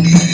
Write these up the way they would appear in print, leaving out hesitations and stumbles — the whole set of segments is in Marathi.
Hey!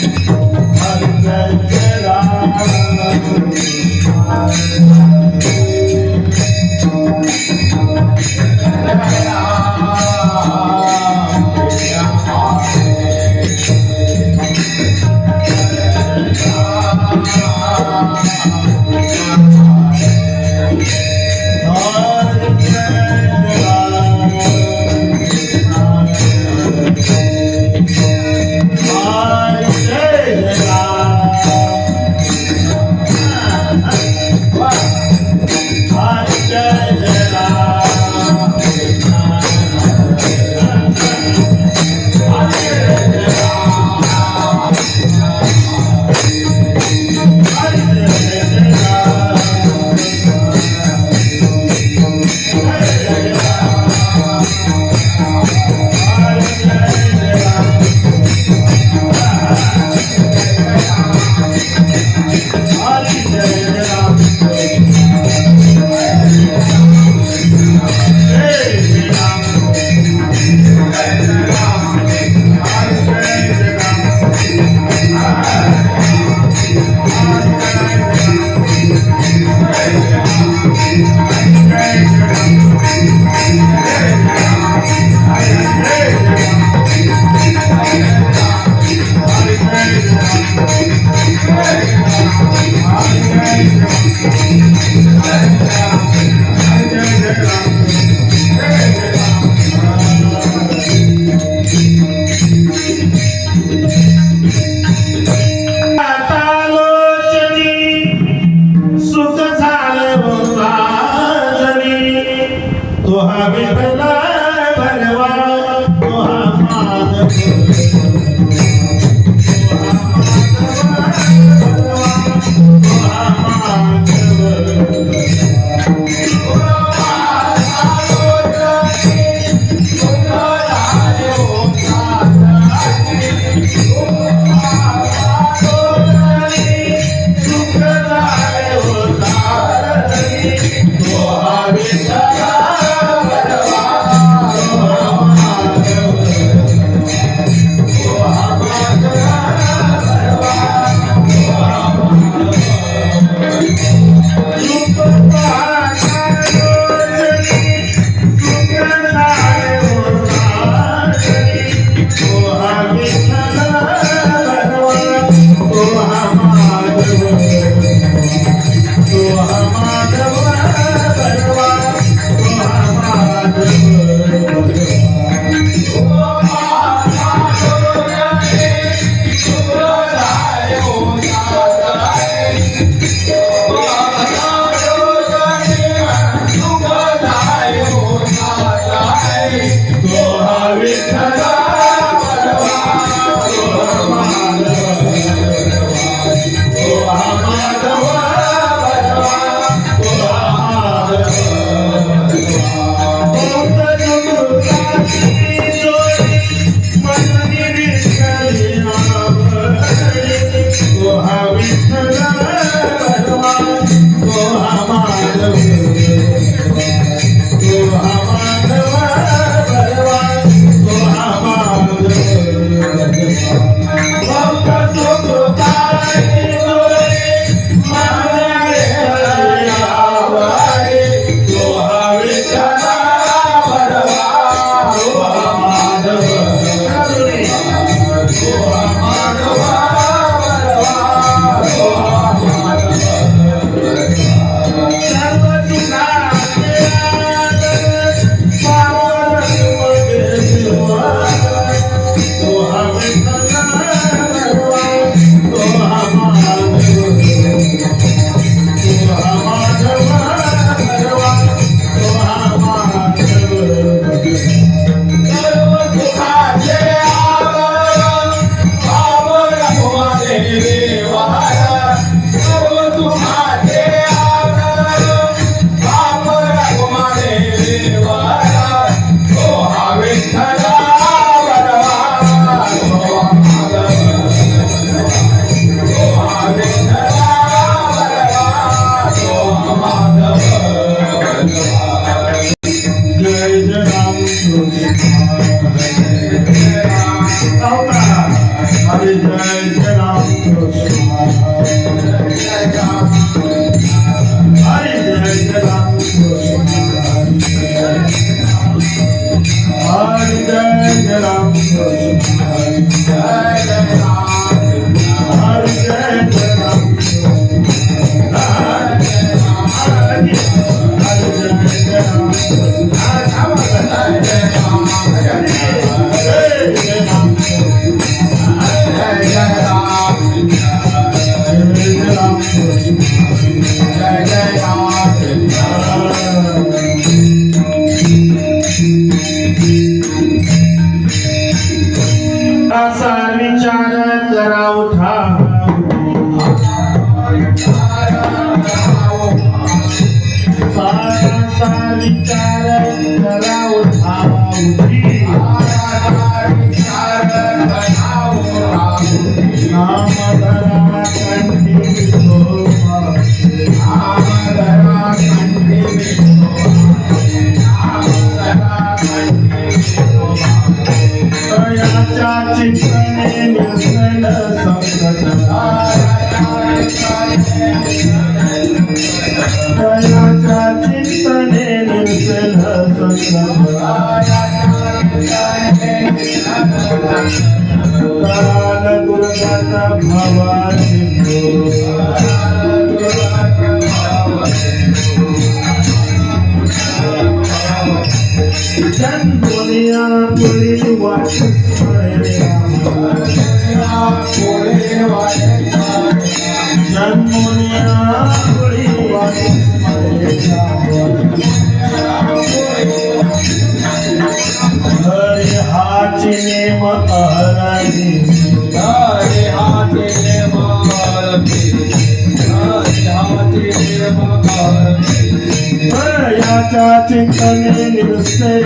चिंतने निरुत्सय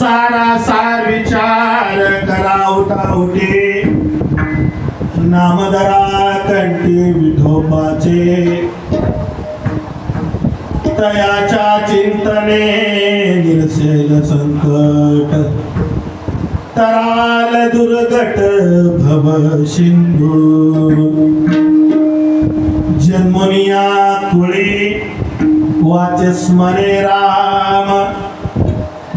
सारासार विचार करा उठाउठे नामधरा कंठी विठोबाचे तयाच्या चिंतने निरसेल संकट तराल दुर्गट भव सिंधू जन्मनिया कुळी वाचे स्मरे राम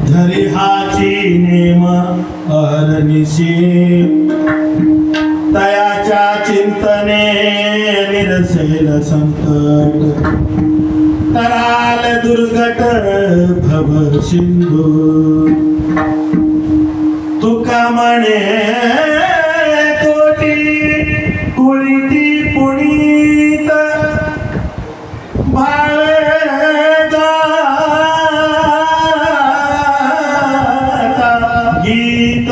धरी हाची नेम अहर्निशी तयाच्या चिंतने निरसेल संकट तराल दुर्गट भव सिंधू तुका म्हणे कोटी कुळीती पुनीत भावे गीत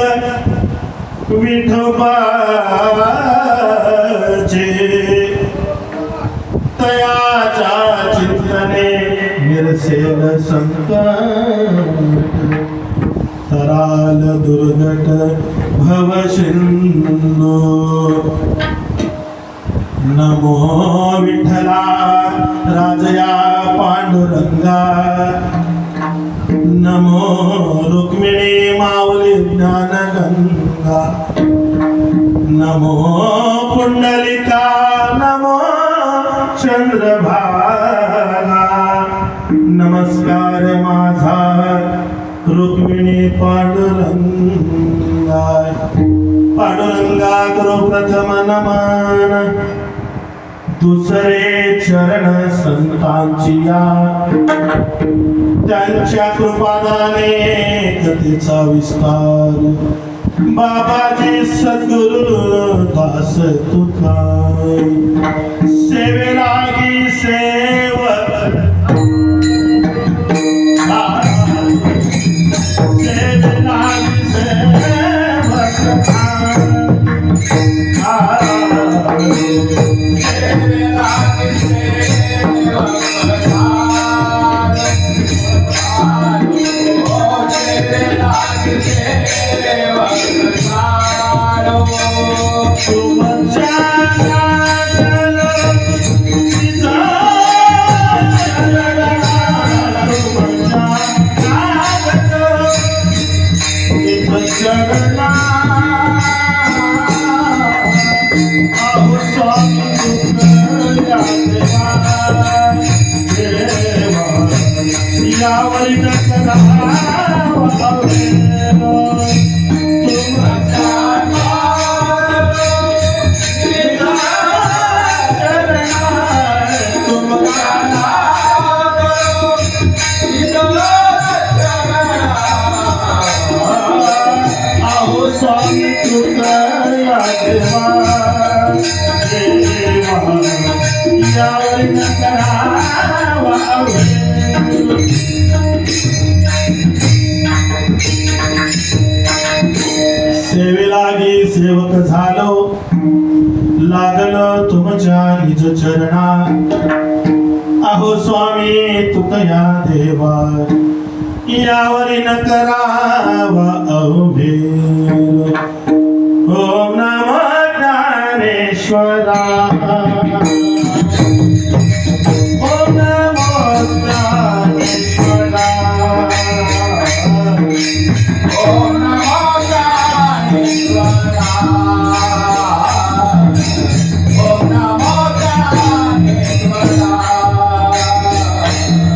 विठोबाचे तयाच्या चिंतने निरसेल संकट तराल दुर्गट भव सिंधू नमो विठ्ठला राजया पांडुरंगा नमो रुक्मिणी माऊली ज्ञानगंगा नमो पुंडलिका नमो चंद्रभागा नमस्कार माझा रुक्मिणी पांडुरंगा पांडुरंगा करो प्रथम नमन दुसरे चरण संतांची या त्यांच्या कृपादाने कथेचा विस्तार बाबाजी सद्गुरु दास तुका सेवेलागी सेवक सेवेलागी सेवक झालो लागलो तुमच्या निज चरणा अहो स्वामी तुकया देवा यावरी न करावा अवघेर ओम नमो ज्ञानेश्वरा ओम नमो ज्ञानेश्वरा ओम नमो ज्ञानेश्वरा ओम नमो ज्ञानेश्वरा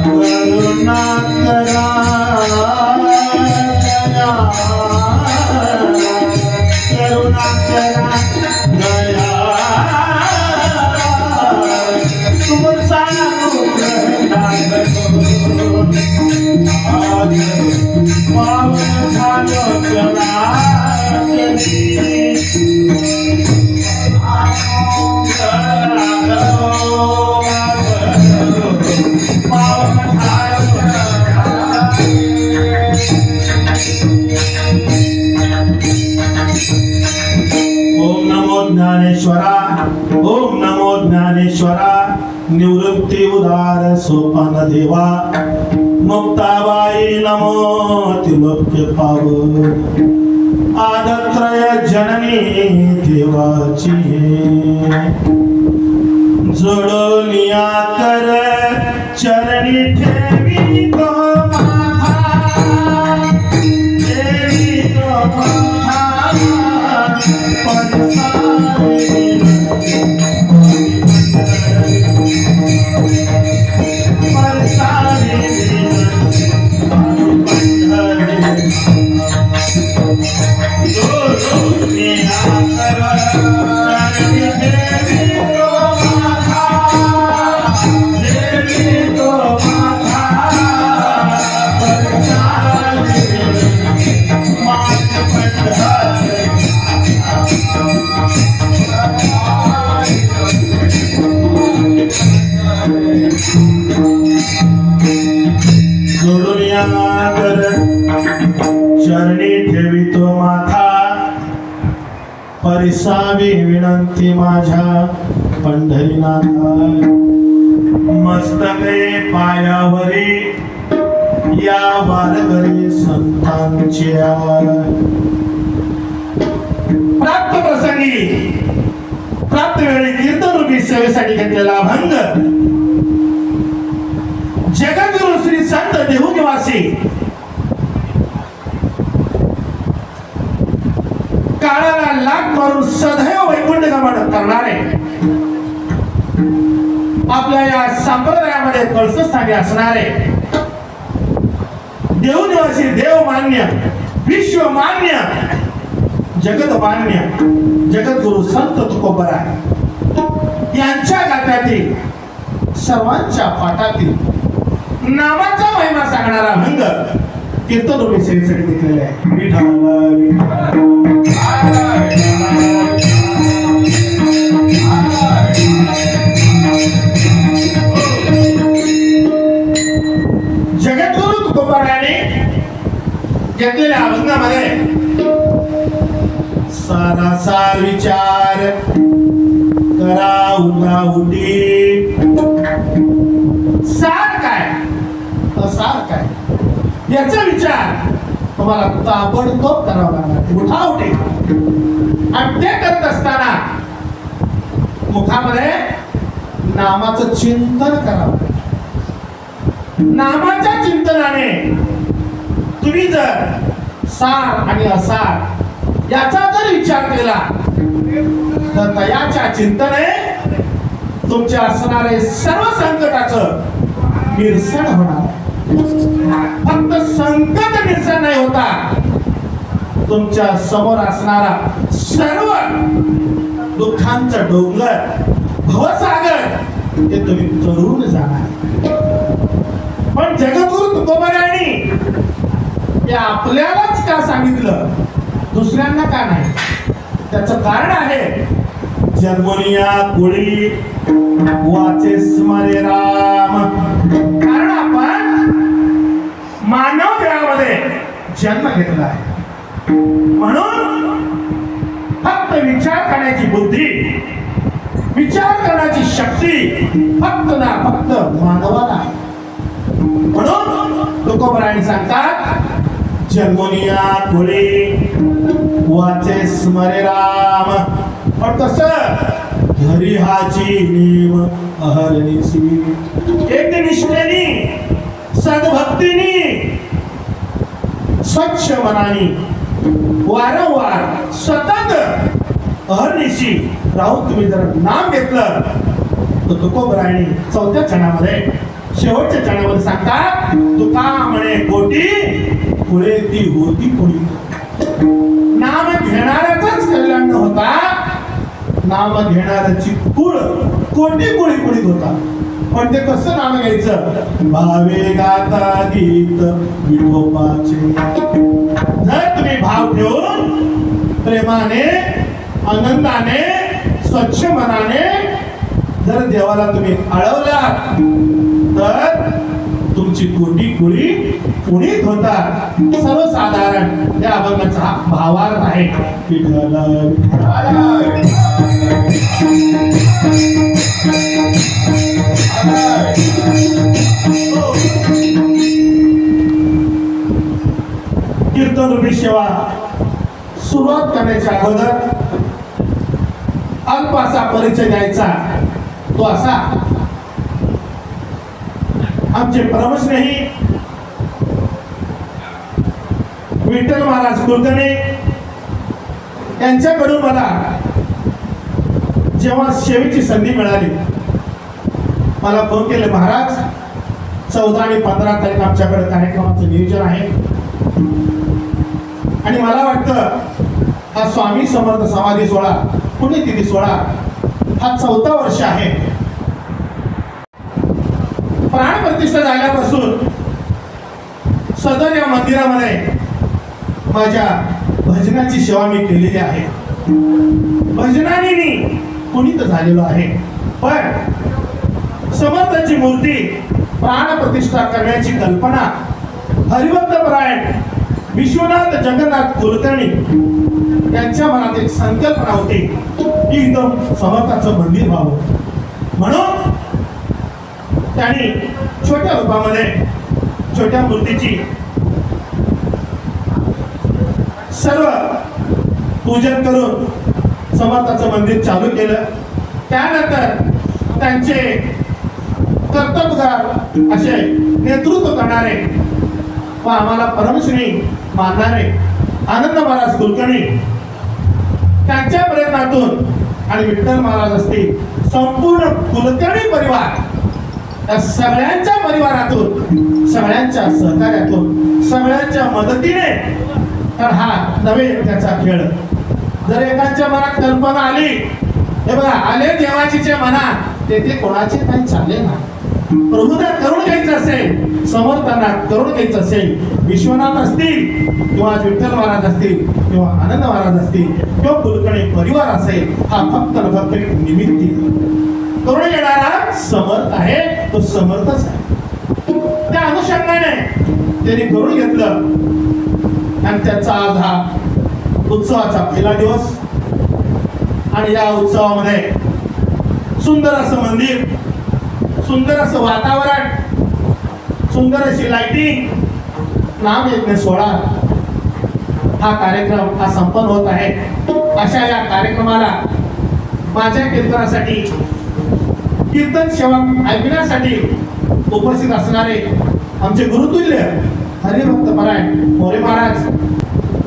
करुणा करा करुणा करा दया तुमचा पावन झालो चला ओम नमो ज्ञानेश्वरा ओम नमो ज्ञानेश्वरा निवृत्ती उदार सोपान देवा मुक्ताबाई नमो तिलोक्य पावन आदत्रय जननी देवाची जोडोनिया कर चरणी ठेवी तो माथा देवी तो माथा चरणी ठेवितो माथा परिसावी विनंती माझ्या पंढरीनाथा मस्तके पायावरी या वारकरी संतांच्या प्राप्त प्रसंगी प्राप्त वेळी कीर्तन रूपी सेवेसाठी घेतलेला भंग जगद्गुरु श्री संत देहू निवासी काळाला लाग मारून सदैव वैकुंठ गमन करणारे आपल्या या संप्रदायामध्ये कळसस्थानी असणारे देहू निवासी देवमान्य विश्वमान्य जगतमान्य जगद्गुरु संत तुकोबरा यांच्या गात्यातील सर्वांच्या पाठातील नामाचा महिमा सांगणारा भंग कीर्तन रूपी सेवेसाठी घेतलेला आहे. जगद्गुरु तुकोबाराने घेतलेल्या अभंगामध्ये सारासार विचार करा उठाउठी सार काय असार काय याचा विचार तुम्हाला ताबडतोब करावा लागणार. उठाउठी आणि ते करत असताना मुखामध्ये नामाचं चिंतन करावं. नामाच्या चिंतनाने तुम्ही जर सार आणि असार याचा जर विचार केला तर तयाच्या चिंतने तुमच्या असणारे सर्व संकटाचं निरसन होणार. फक्त संकट निरसन नाही होता, तुमच्या समोर असणारा सर्व दुःखांचा डोंगर भवसागर ते तुम्ही तरुण जाणार. पण जगद्गुरु तुकोबारायांनी हे आपल्यालाच का सांगितलं, दुसऱ्यांना का नाही? त्याचं कारण आहे जन्मनिया कुळी वाचे स्मरे राम. कारण आपण मानव देहामध्ये जन्म घेतला आहे, म्हणून फक्त विचार करण्याची बुद्धी, विचार करण्याची शक्ती फक्त ना फक्त मानवाला आहे. म्हणून तुकोबारायांनी सांगतात जन्मनिया कुळी वाचे स्मरे राम. पण कसं घरी हाची नेम अहर्निशी एकनिष्ठेनी सद्भक्तीनी स्वच्छ मनानी वारंवार सतत अहर्निशी राहून तुम्ही जर नाम घेतलं तर तुकोबारायांनी 4थ्या चरणामध्ये शेवटच्या चरणामध्ये सांगतात तुका म्हणे कोटी पुढे ती होती पुढी. नाम घेणाऱ्याचाच कल्याण होता, नाम घेणाऱ्याची कुळ कोटी कुळी कुळीत होता. पण ते कसं नाम घ्यायचं? भावे गाता गीत विठोबाचे. जर तुम्ही भाव ठेवून प्रेमाने आनंदाने स्वच्छ मनाने जर देवाला तुम्ही आळवलात तर तुमची कोटी कुळी पुढीत होतात. सर्वसाधारण त्या अभंगाचा भावार्थ आहे. कीर्तनरूपी सेवा सुरुवात करण्याच्या अगोदर अल्प असा परिचय द्यायचा, तो असा. आमचे परमस्नेही विठ्ठल महाराज कुलकर्णी यांच्याकडून मला जेव्हा सेवेची संधी मिळाली, मला फोन केले, महाराज 14 आणि 15 तारीख आमच्याकडे कार्यक्रमाचं नियोजन आहे आणि मला वाटतं हा स्वामी समर्थ समाधी सोहळा, पुण्यतिथी सोहळा हा 4था वर्ष आहे. प्राण प्रतिष्ठा झाल्यापासून सदर या मंदिरामध्ये माझ्या भजनाची सेवा मी केलेली आहे. भजनाने मी पुनीत झालेलो आहे. पण समर्थाची मूर्ती प्राण प्रतिष्ठा करण्याची कल्पना हरिभक्तपरायण विश्वनाथ जगन्नाथ कुलकर्णी यांच्या मनात एक संकल्पना होती की इथं समर्थाचं मंदिर व्हावं. म्हणून त्यांनी छोट्या रूपामध्ये छोट्या मूर्तीची सर्व पूजन करून समर्थाचं मंदिर चालू केलं. त्यानंतर त्यांचे कर्तबगार असे नेतृत्व करणारे व आम्हाला परमश्री मानणारे आनंद महाराज कुलकर्णी त्यांच्या प्रयत्नातून आणि विठ्ठल महाराज असतील, संपूर्ण कुलकर्णी परिवार या सगळ्यांच्या परिवारातून, सगळ्यांच्या सहकार्यातून, सगळ्यांच्या मदतीने, तर हा नवे त्याचा खेळ. जर एकाच्या मनात कल्पना आली, हे बघा, आले देवाचीचे मनात, तेथे कोणाचे काही चाले ना. प्रभूला करून घ्यायचं असेल, समर्थांना करून घ्यायचं असेल, विश्वनाथ असतील किंवा विठ्ठल महाराज असतील किंवा आनंद महाराज असतील किंवा कुलकर्णी परिवार असेल, हा फक्त न फक्त एक निमित्ती करून येणारा समर्थ आहे, तो समर्थच आहे. त्या अनुषंगाने त्यांनी करून घेतलं आणि त्याचा आज हा उत्सवाचा पहिला दिवस. आणि या उत्सवामध्ये सुंदर असं मंदिर, सुंदर असं वातावरण, सुंदर अशी लाइटिंग, नाम यज्ञ सोहळा, हा कार्यक्रम हा संपन्न होत आहे. अशा या कार्यक्रमाला माझ्या कीर्तनासाठी, कीर्तन सेवा ऐकण्यासाठी उपस्थित असणारे आमचे गुरुतुल्य हरिभक्तपरायण मोरे महाराज,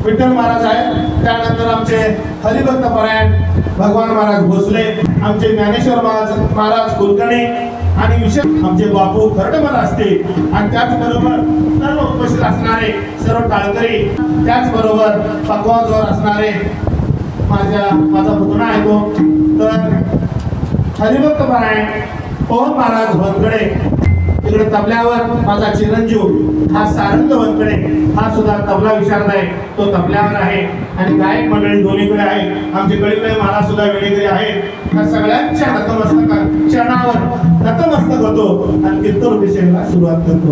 विठ्ठल महाराज आहेत. त्यानंतर आमचे हरिभक्तपरायण भगवान महाराज भोसले, आमचे ज्ञानेश्वर महाराज कुलकर्णी आणि विशेष आमचे बापू खरडमल असतील. आणि त्याचबरोबर सर्व उपस्थित असणारे सर्व टाळकरी, त्याचबरोबर पकवाजवर असणारे माझा पुतणा आहे तो, तर हरिभक्तपरायण पवन महाराज वनकडे, तिकडे तबल्यावर माझा चिरंजीव हा सारंग वनकडे, हा सुद्धा तबला विशारद आहे, तो तबल्यावर आहे. आणि गायक मंडळी दोन्हीकडे आहे, आमचे कळीकडे महाराज सुद्धा वेगवेगळे आहे. त्या सगळ्यांच्या चरणावर नतमस्तक होतो आणि कीर्तन विषयाला सुरुवात करतो.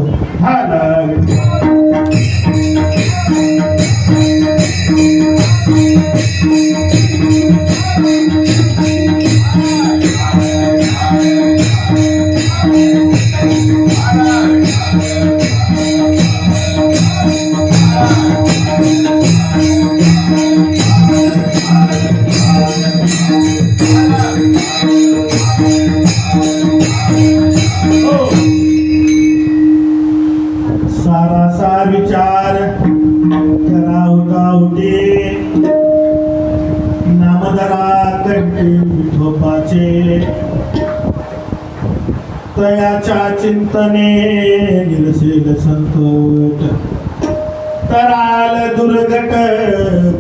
सारासार विचार करावतावते, नामधरा कट्टे विठोबाचे, तयाच्या चिंतने निरसेल संकट, तराल दुर्गट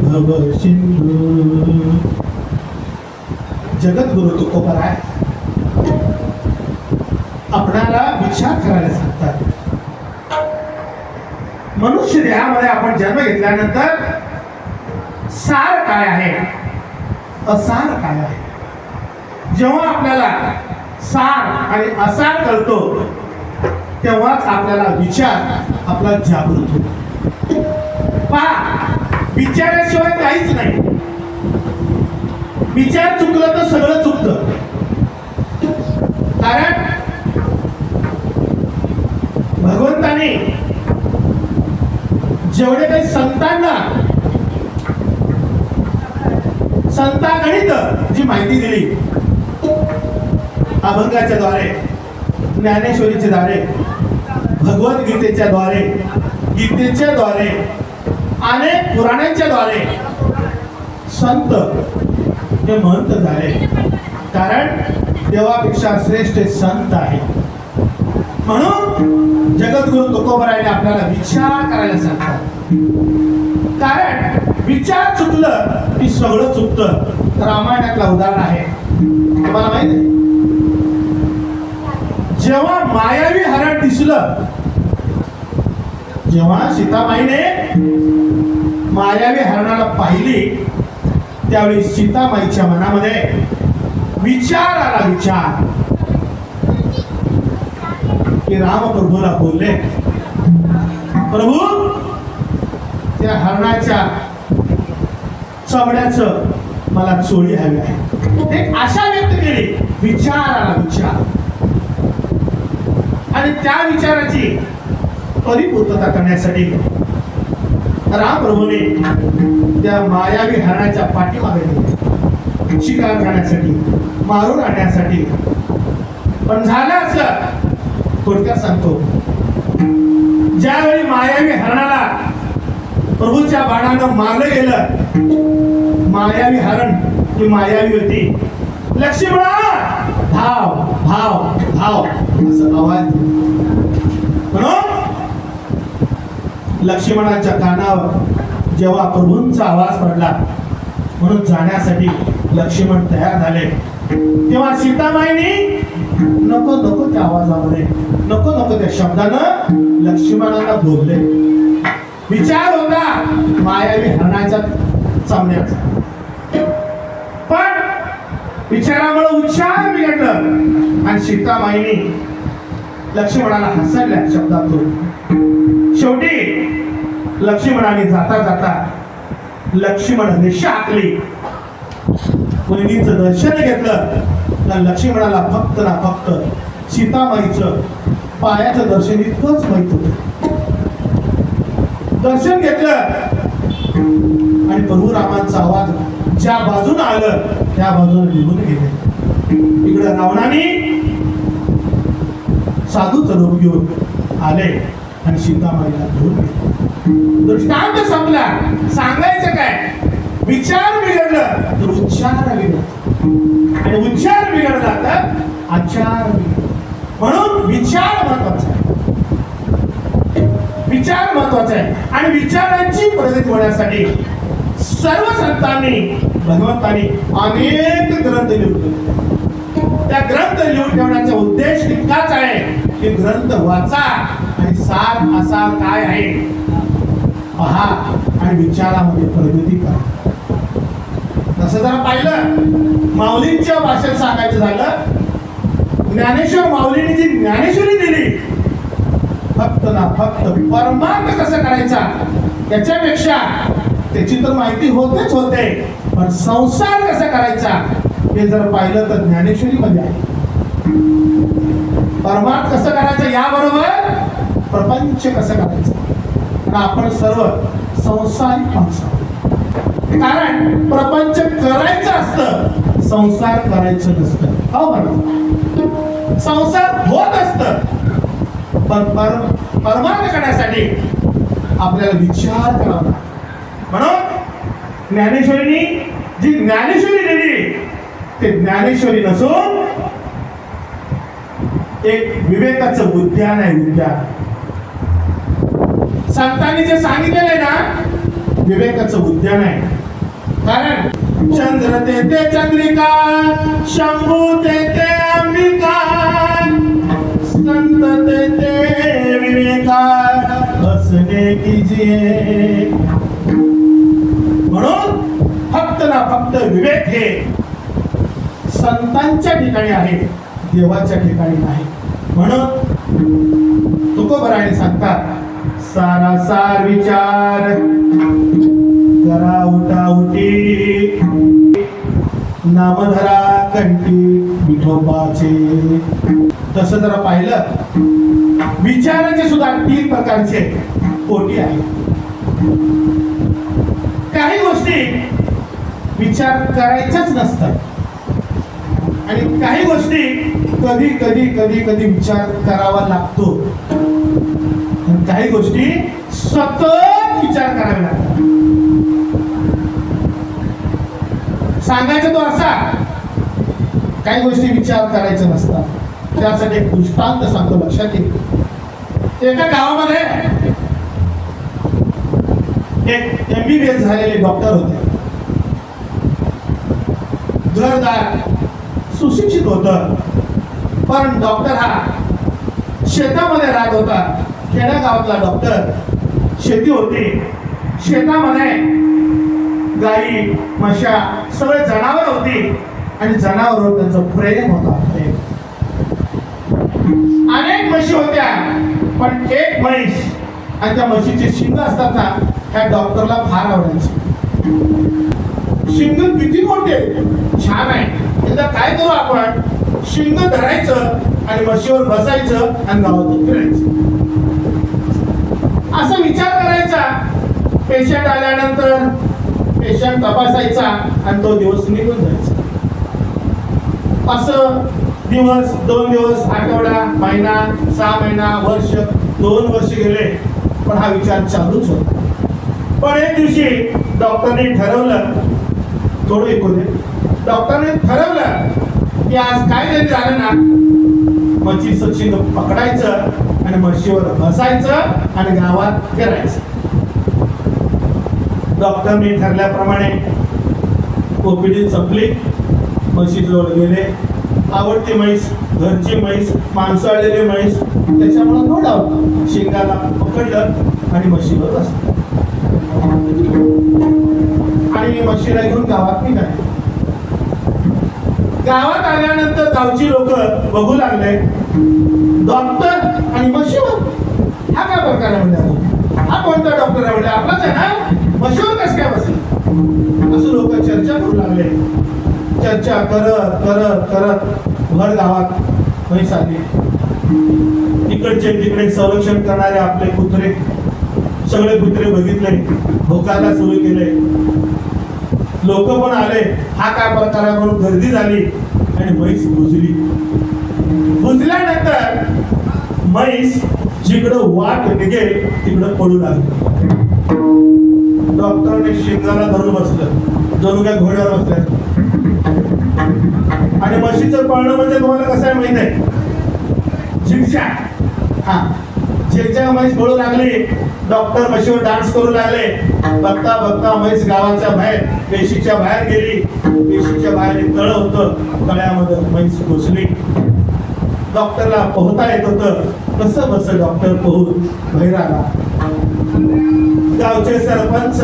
भव सिंधू. जगद्गुरु तुकोबराय आपणाला विचार करायला सांगतात. मनुष्य देहामध्ये आपण जन्म घेतल्यानंतर सार काय आहे, असार काय आहे. जेव्हा आपल्याला सार आणि असार कळतो, तेव्हाच आपल्याला विचार आपला जागृत होतो. पहा, विचाराशिवाय काहीच नाही. विचार चुकलं तर सगळं चुकतं. कारण भगवंताने जेवढे काही संतांगणित जी माहिती दिली अभंगाच्या द्वारे, ज्ञानेश्वरीच्या द्वारे, भगवद्गीतेच्या द्वारे, गीतेच्या द्वारे, अनेक पुराणांच्या द्वारे संत हे महंत झाले. कारण देवापेक्षा श्रेष्ठ संत आहे. म्हणून जगद्गुरु तुकोबरायाने आपल्याला विचार करायला सांगतात. कारण विचार चुकलं की सगळं चुकतं. रामायणातलं उदाहरण आहे, तुम्हाला माहित आहे. जेव्हा मायावी हरण दिसलं, जेव्हा सीतामाईने मायावी हरणाला पाहिली, त्यावेळी सीतामाईच्या मनामध्ये विचार आला. विचार की राम प्रभूला बोलले, प्रभू त्या हरणाच्या चमड्याचं मला चोळी हवी आहे. एक आशा व्यक्त केली. विचार आला. विचार, आणि त्या विचाराची परिपूर्तता करण्यासाठी राम प्रभूने त्या मायावी हरणाच्या पाठीमागे गेले, शिकार करण्यासाठी, मारून आणण्यासाठी. पण झालं असं, थोडक्यात सांगतो. ज्यावेळी मायावी हरणाला प्रभूच्या बाणानं मारलं गेलं, मायावी हरण ही मायावी होती. लक्ष्मणा धाव धाव धाव असं आवाज दिला. म्हणून लक्ष्मणाच्या कानावर जेव्हा प्रभूंचा आवाज पडला, म्हणून जाण्यासाठी लक्ष्मण तयार झाले, तेव्हा सीतामाईनी नको नको त्या आवाजामध्ये, नको नको त्या शब्दानं लक्ष्मणाला बोलले. विचार होता मायावी हरणाच्या चामड्याचा, पण विचारामुळे उच्चार बिघडलं आणि सीतामाईनी लक्ष्मणाला हसवल्या शब्दातून. शेवटी लक्ष्मणाने जाता जाता लक्ष्मण रेषा आखली. बहिणीचं दर्शन घेतलं तर लक्ष्मणाला फक्त ना फक्त सीतामाईचं पायाचं दर्शन इतकंच माहित होतं. दर्शन घेतलं आणि प्रभू रामांचा आवाज ज्या बाजून आलं त्या बाजूने निघून गेले. इकडं रावणाने साधूचं रूप घेऊन आले आणि सीतामाईला घेऊन गेले. दृष्टांत संपला. सांगायचं काय? विचार बिघडलं तर उच्चार बिघडला, आणि उच्चार बिघडला तर आचार बिघडला. म्हणून विचार महत्वाचा आहे. विचार महत्वाचा आहे, आणि विचारांची प्रगती होण्यासाठी सर्व संतांनी, भगवंतांनी अनेक ग्रंथ लिहून, त्या ग्रंथ लिहून ठेवण्याचा उद्देश इतकाच आहे की ग्रंथ वाचा आणि सार असा काय आहे पहा आणि विचारामध्ये प्रगती करा. तसं जरा पाहिलं, माऊलींच्या भाषेत सांगायचं झालं, ज्ञानेश्वर माऊलीने जी ज्ञानेश्वरी दिली, फक्त ना फक्त परमार्थ कसं करायचा त्याच्यापेक्षा त्याची तर माहिती होतेच होते, पण संसार कसा करायचा हे जर पाहिलं तर ज्ञानेश्वरी मध्ये आहे. परमार्थ कसं करायचं याबरोबर प्रपंच कसं करायचं. आपण सर्व संसारिक माणसं, कारण प्रपंच करायचं असतं, संसार करायचं नसतं. हो बरोबर, संसार होत असतं, पण परमार्थ करण्यासाठी आपल्याला विचार करावा लागतो. म्हणून ज्ञानेश्वरीने जी ज्ञानेश्वरी दिली ते ज्ञानेश्वरी नसून एक विवेकाचं उद्यान आहे. उद्यान संतांनी जे सांगितलेलं आहे ना, विवेकाचं उद्यान आहे. कारण चंद्र तेथे चंद्रिका, शंभू तेथे अंबिका, संत तेथे विवेका हसने कीजिए. म्हणून फक्त ना फक्त विवेक हे संतांच्या ठिकाणी आहे, देवाच्या ठिकाणी नाही. म्हणून तुकोबरायाने सांगतात, सारासार विचार करा उठाउठी, नामधरा कंठी विठोबाचे. तसं जरा पाहिलं, विचाराचे सुद्धा 3 प्रकारचे कोटी आहेत. काही गोष्टी विचार करायच्याच नसतात आणि काही गोष्टी कधी कधी कधी कधी विचार करावा लागतो आणि काही गोष्टी सतत विचार करावे लागतात. सांगायचं तो असा, काही गोष्टी विचार करायच्या नसतात. त्यासाठी एक दृष्टांत सांगतो, लक्षात येईल. एका गावामध्ये एक MBBS झालेले डॉक्टर होते. घरदार सुशिक्षित होतं, पण डॉक्टर हा शेतामध्ये राहत होता. खेड्यागावातला डॉक्टर. शेती होती, शेतामध्ये गाई म्हशा सगळे जनावर होती आणि जनावरवर त्यांचं प्रेम होता. अनेक म्हशी होत्या, पण एक म्हैस आणि त्या म्हशीचे शिंग असतात ना, ह्या डॉक्टरला फार आवडायचे. शिंग किती मोठे, छान आहे. एकदा काय करू आपण, शिंग धरायचं आणि म्हशीवर बसायचं आणि गावातून फिरायचं, असं विचार करायचा. पेशंट आल्यानंतर पेशंट तपासायचा आणि तो दिवस निघून जायचा. असं दिवस, 2 दिवस, आठवडा, महिना, 6 महिना, वर्ष, 2 वर्ष गेले, पण हा विचार चालूच होता. पण एक दिवशी डॉक्टरने ठरवलं, थोडं ऐकू दे. डॉक्टरने ठरवलं की आज काय तरी झालं ना, म्हशीचं शिंग पकडायचं आणि म्हशीवर बसायचं आणि गावात फिरायचं. डॉक्टरने ठरल्याप्रमाणे ओपीडी संपली. म्हशीजवळ गेले. आवडती म्हैस, घरची म्हैस, माणसाळलेली म्हैस, त्याच्यामुळे नो डाऊट शिंगाला पकडलं आणि म्हशीवर बसलं आणि म्हशीला घेऊन गावात निघाले. गावात आल्यानंतर गावची लोक बघू लागले, डॉक्टर आणि म्हशीवर हा काय प्रकार आहे म्हणजे, हा कोणता डॉक्टर आहे म्हणजे, आपलाच आहे ना, म्हशीवर कसं काय बसलं, असं लोक चर्चा करू लागले. चर्चा करत करत करत भर गावात म्हैस आली. इकडचे तिकडे संरक्षण करणारे आपले कुत्रे, सगळे कुत्रे बघितले, भोकायला सुरू केले. लोक पण आले, हा काय प्रकार आहे म्हणून गर्दी झाली आणि म्हैस बुजली. बुजल्यानंतर म्हैस जिकडं वाट निघेल तिकडं पडू लागली. डॉक्टरने शिंगाला धरून बसलं, जणू काय घोड्यावर बसल्या. आणि म्हशीचं पळणं म्हणजे तुम्हाला कसं आहे माहित आहे, झिगझॅग. हा, झिगझॅग म्हैस पळू लागली. डॉक्टर म्हशीवर डान्स करू लागले. बघता बघता म्हैस गावाच्या बाहेर, पेशीच्या बाहेर गेली. पेशीच्या बाहेर एक तळ होतं, तळ्यामध्ये म्हैस घुसली. डॉक्टरला पोहता येत होतं. कसं बस डॉक्टर पोहून बाहेर आला. गावचे सरपंच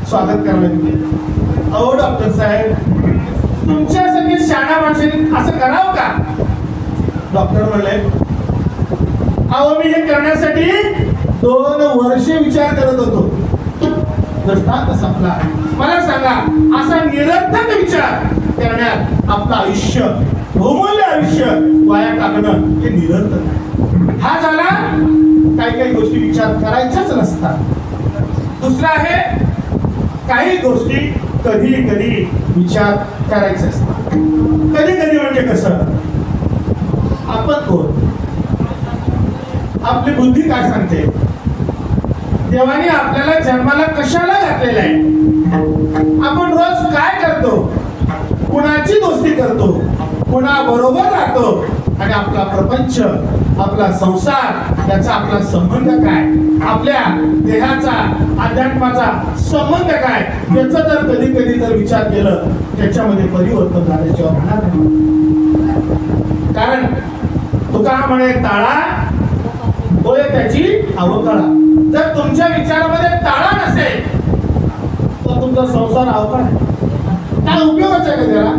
स्वागत करायला गेले. अहो डॉक्टर साहेब, तुमच्यासारखे शाळा माणसाने असं करावं का? डॉक्टर म्हणले, अहो मी हे करण्यासाठी 2 वर्षे विचार करत होतो. दृष्टांत संपला. मला सांगा, असा निरर्थक विचार करण्यात आपलं आयुष्य, बहुमूल्य आयुष्य वाया टाकणं हे निरर्थक आहे. हा झाला काही काही गोष्टी विचार करायच्याच नसतात. दुसरा आहे, काही गोष्टी कधी कधी विचार करायचे असतात. कधी कधी म्हणजे कसं, आपण कोण, आपली बुद्धी काय सांगते, देवाने आपल्याला जन्माला कशाला घातलेलं आहे, आपण रोज काय करतो, कुणाची दोस्ती करतो, कुणा बरोबर राहतो आणि आपला प्रपंच, आपला संसार, याचा आपला संबंध काय, आपल्या देहाचा, अध्यात्माचा संबंध काय, याचा जर कधी कधी जर विचार केलं, त्याच्यामध्ये परिवर्तन झाल्याशिवाय राहणार नाही. कारण तुका म्हणे ताळा होय त्याची अवकळा. जर तुमच्या विचारामध्ये ताळा नसेल तर तुमचा संसार अवकळ आहे, काय उपयोगाचा आहे का त्याला.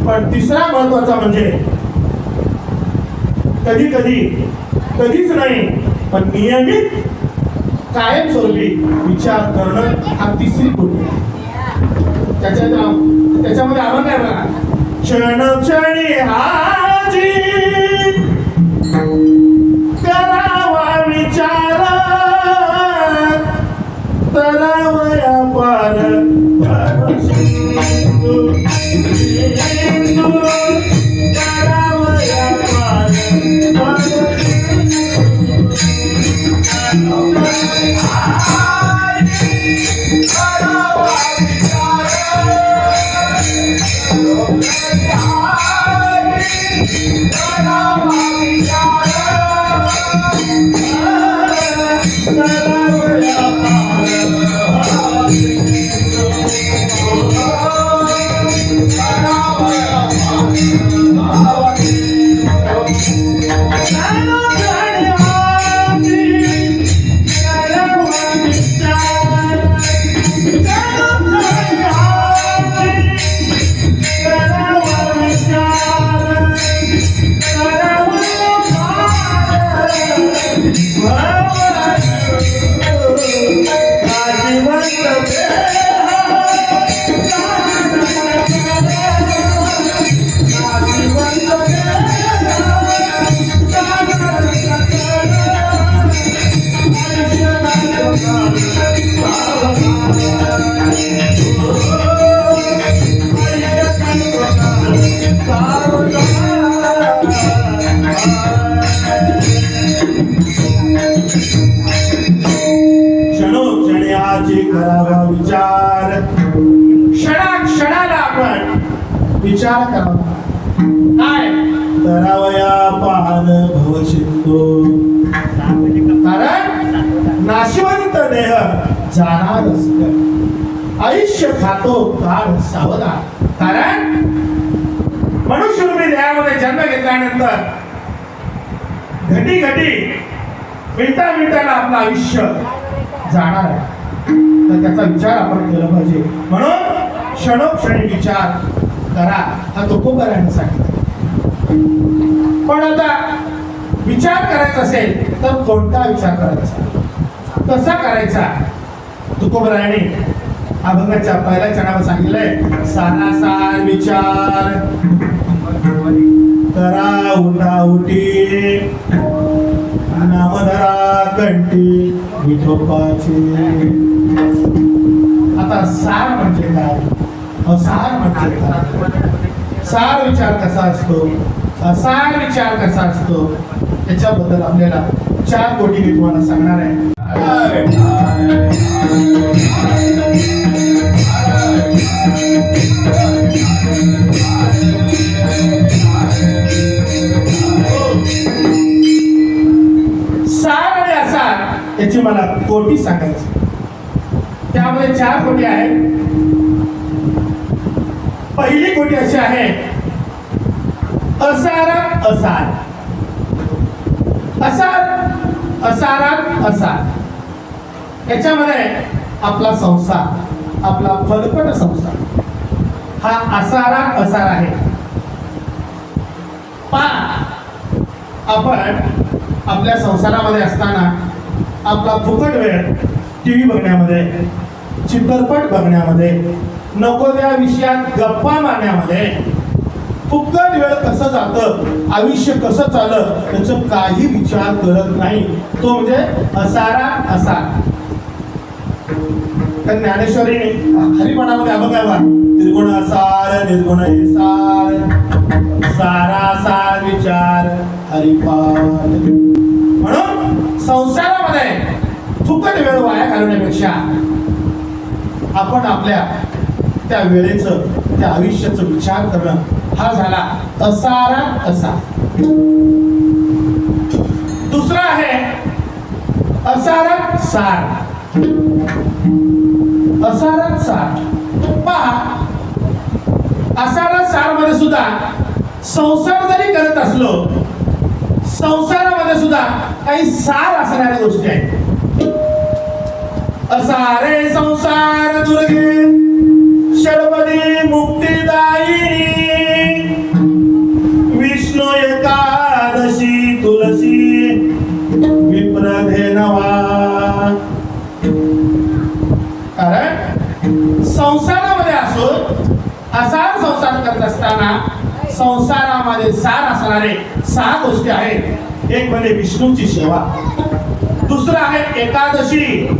पण तिसरा महत्वाचा म्हणजे कधी कधी, कधीच नाही पण नियमित कायमस्वरूपी विचार करणं हा तिसरी गोष्ट आहे. त्याच्यामध्ये आलं काय बघा, क्षणक्षणी हाजी करावा विचार, करावया पार भवसिंधू सिंधू करावया पार करावा विचार क्षणाक्षणाला आपण विचार करावा काय करावया पान भवसिंधू कारण नाशवंत देह जाणार असत आयुष्य खातो काळ सावधान कारण मनुष्यरूपी देहामध्ये जन्म घेतल्यानंतर घटी घटी मिनिटाला आपलं आयुष्य जाणार आहे तर त्याचा विचार आपण केला पाहिजे म्हणून क्षणोक्षणी विचार करा हा तुकोबराने सांगितलं पण आता विचार करायचा असेल तर कोणता विचार करायचा कसा करायचा तुकोबराने अभंगाच्या पहिल्या चरणावर सांगितलंय सारासार विचार करा उठाउठी नामधरा कंठी विठोबाचे आता सार म्हणजे काय असार म्हणजे काय सार विचार कसा असतो असार विचार कसा असतो त्याच्याबद्दल आपल्याला 4 कोटी मी तुम्हाला सांगणार आहे सार आणि असार याची मला कोटी सांगायची त्यामध्ये 4 कोटी आहेत पहिली कोटी अशी आहे असारात असार असार असारात असार याच्यामध्ये आपला संसार आपला फलकट संसार हा असारात असार आहे आपण आपल्या संसारामध्ये असताना आपला फुकट वेळ टीव्ही बघण्यामध्ये चित्रपट बघण्यामध्ये नको त्या विषयात गप्पा मारण्यामध्ये फुकट वेळ कसं जातं आयुष्य कसं चाललं याचं काही विचार करत नाही तो म्हणजे असारा असार तर ज्ञानेश्वरीने हरिपणामध्ये अभंगावा निर्गुण असार निर्गुण सार सारा सार विचार हरिपाल म्हणून संसारामध्ये फुकट वेळ वाया घालवण्यापेक्षा आपण आपल्या त्या वेळेचं त्या आयुष्याचं विचार करणं हा झाला असारा असार दुसरा आहे असारात सार असारात सार पहा असारात सार मध्ये सुद्धा संसार जरी करत असलो संसारामध्ये सुद्धा काही सार असणाऱ्या गोष्टी आहेत असारे संसार दुर्गे षडपदी मुक्तिदायिनी विष्णू एकादशी तुलसी विप्रधेनवा कारण संसारामध्ये असून असार संसार करत असताना संसारामध्ये सार असणारे 6 गोष्टी आहेत एक म्हणजे विष्णूची सेवा दुसरं आहे एकादशी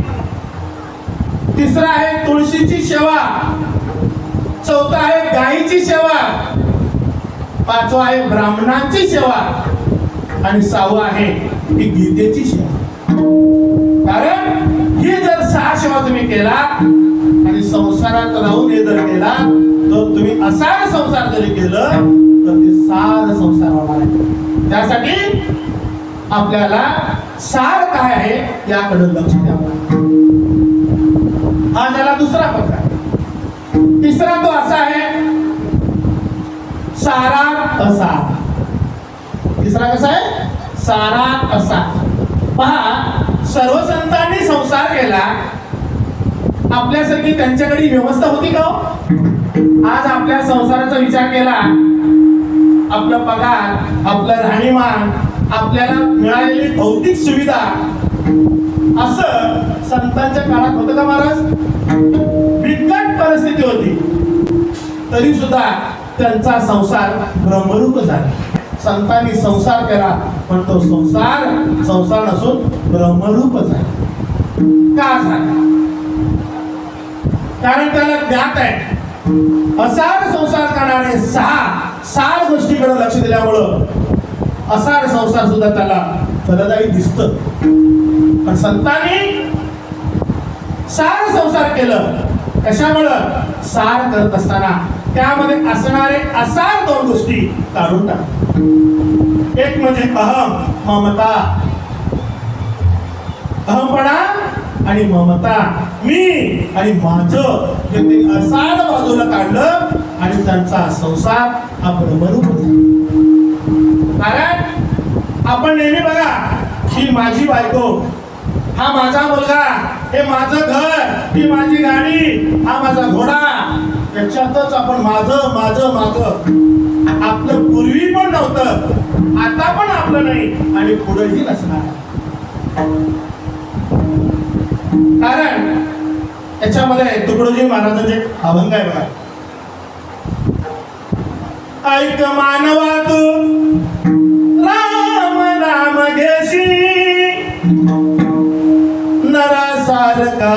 तिसरा आहे तुळशीची सेवा, चौथा आहे गायीची सेवा, पाचवा आहे ब्राह्मणांची सेवा आणि सहावा आहे ही गीतेची सेवा. कारण ही जर 6 सेवा तुम्ही केला आणि संसारात राहून हे जर केला तर तुम्ही असार संसार जरी केलं तर ते सार संसार होणार आहे. त्यासाठी आपल्याला सार काय आहे याकडे लक्ष द्यावं. हा झाला दुसरा प्रकार. तिसरा तो असा आहे सारा असार. तिसरा कसा आहे? सारा असार. पहा, सर्व संतांनी संसार केला, आपल्यासारखी त्यांच्याकडे व्यवस्था होती का हो? आज आपल्या संसाराचा विचार केला, आपलं पगार, आपलं राहणीमान, आपल्याला मिळालेली भौतिक सुविधा, असं संतांच्या काळात होतं का महाराज? बिकट परिस्थिती होती तरी सुद्धा त्यांचा संसार ब्रह्मरूप झाला. संतांनी संसार केला पण तो संसार नसून ब्रह्मरूप झाला. का झाला? कारण त्याला ज्ञात आहे असार संसार करणारे 6 गोष्टीकडे लक्ष दिल्यामुळं असार संसार सुद्धा त्याला फलदायी दिसत. पण संतांनी सार संसार केलं. कशामुळं? सार करत असताना त्यामध्ये असणारे असार 2 गोष्टी काढून टाक. एक म्हणजे अहम, ममता, अहमपणा आणि ममता, मी आणि माझं, हे ते असार बाजूला काढलं आणि त्यांचा संसार हा ब्रह्मरूप झाला. कारण आपण नेहमी बघा, ही माझी बायको, हा माझा मुलगा, हे माझं घर, ही माझी गाडी, हा माझा घोडा, याच्यातच आपण माझं माझं माझं. आपलं पूर्वी पण नव्हतं, आता पण आपलं नाही आणि पुढेही नसणार. कारण त्याच्यामध्ये तुकडोजी महाराजांचे अभंग आहे बघा. ऐक मानवा तू राम नाम घेशी, नरासारखा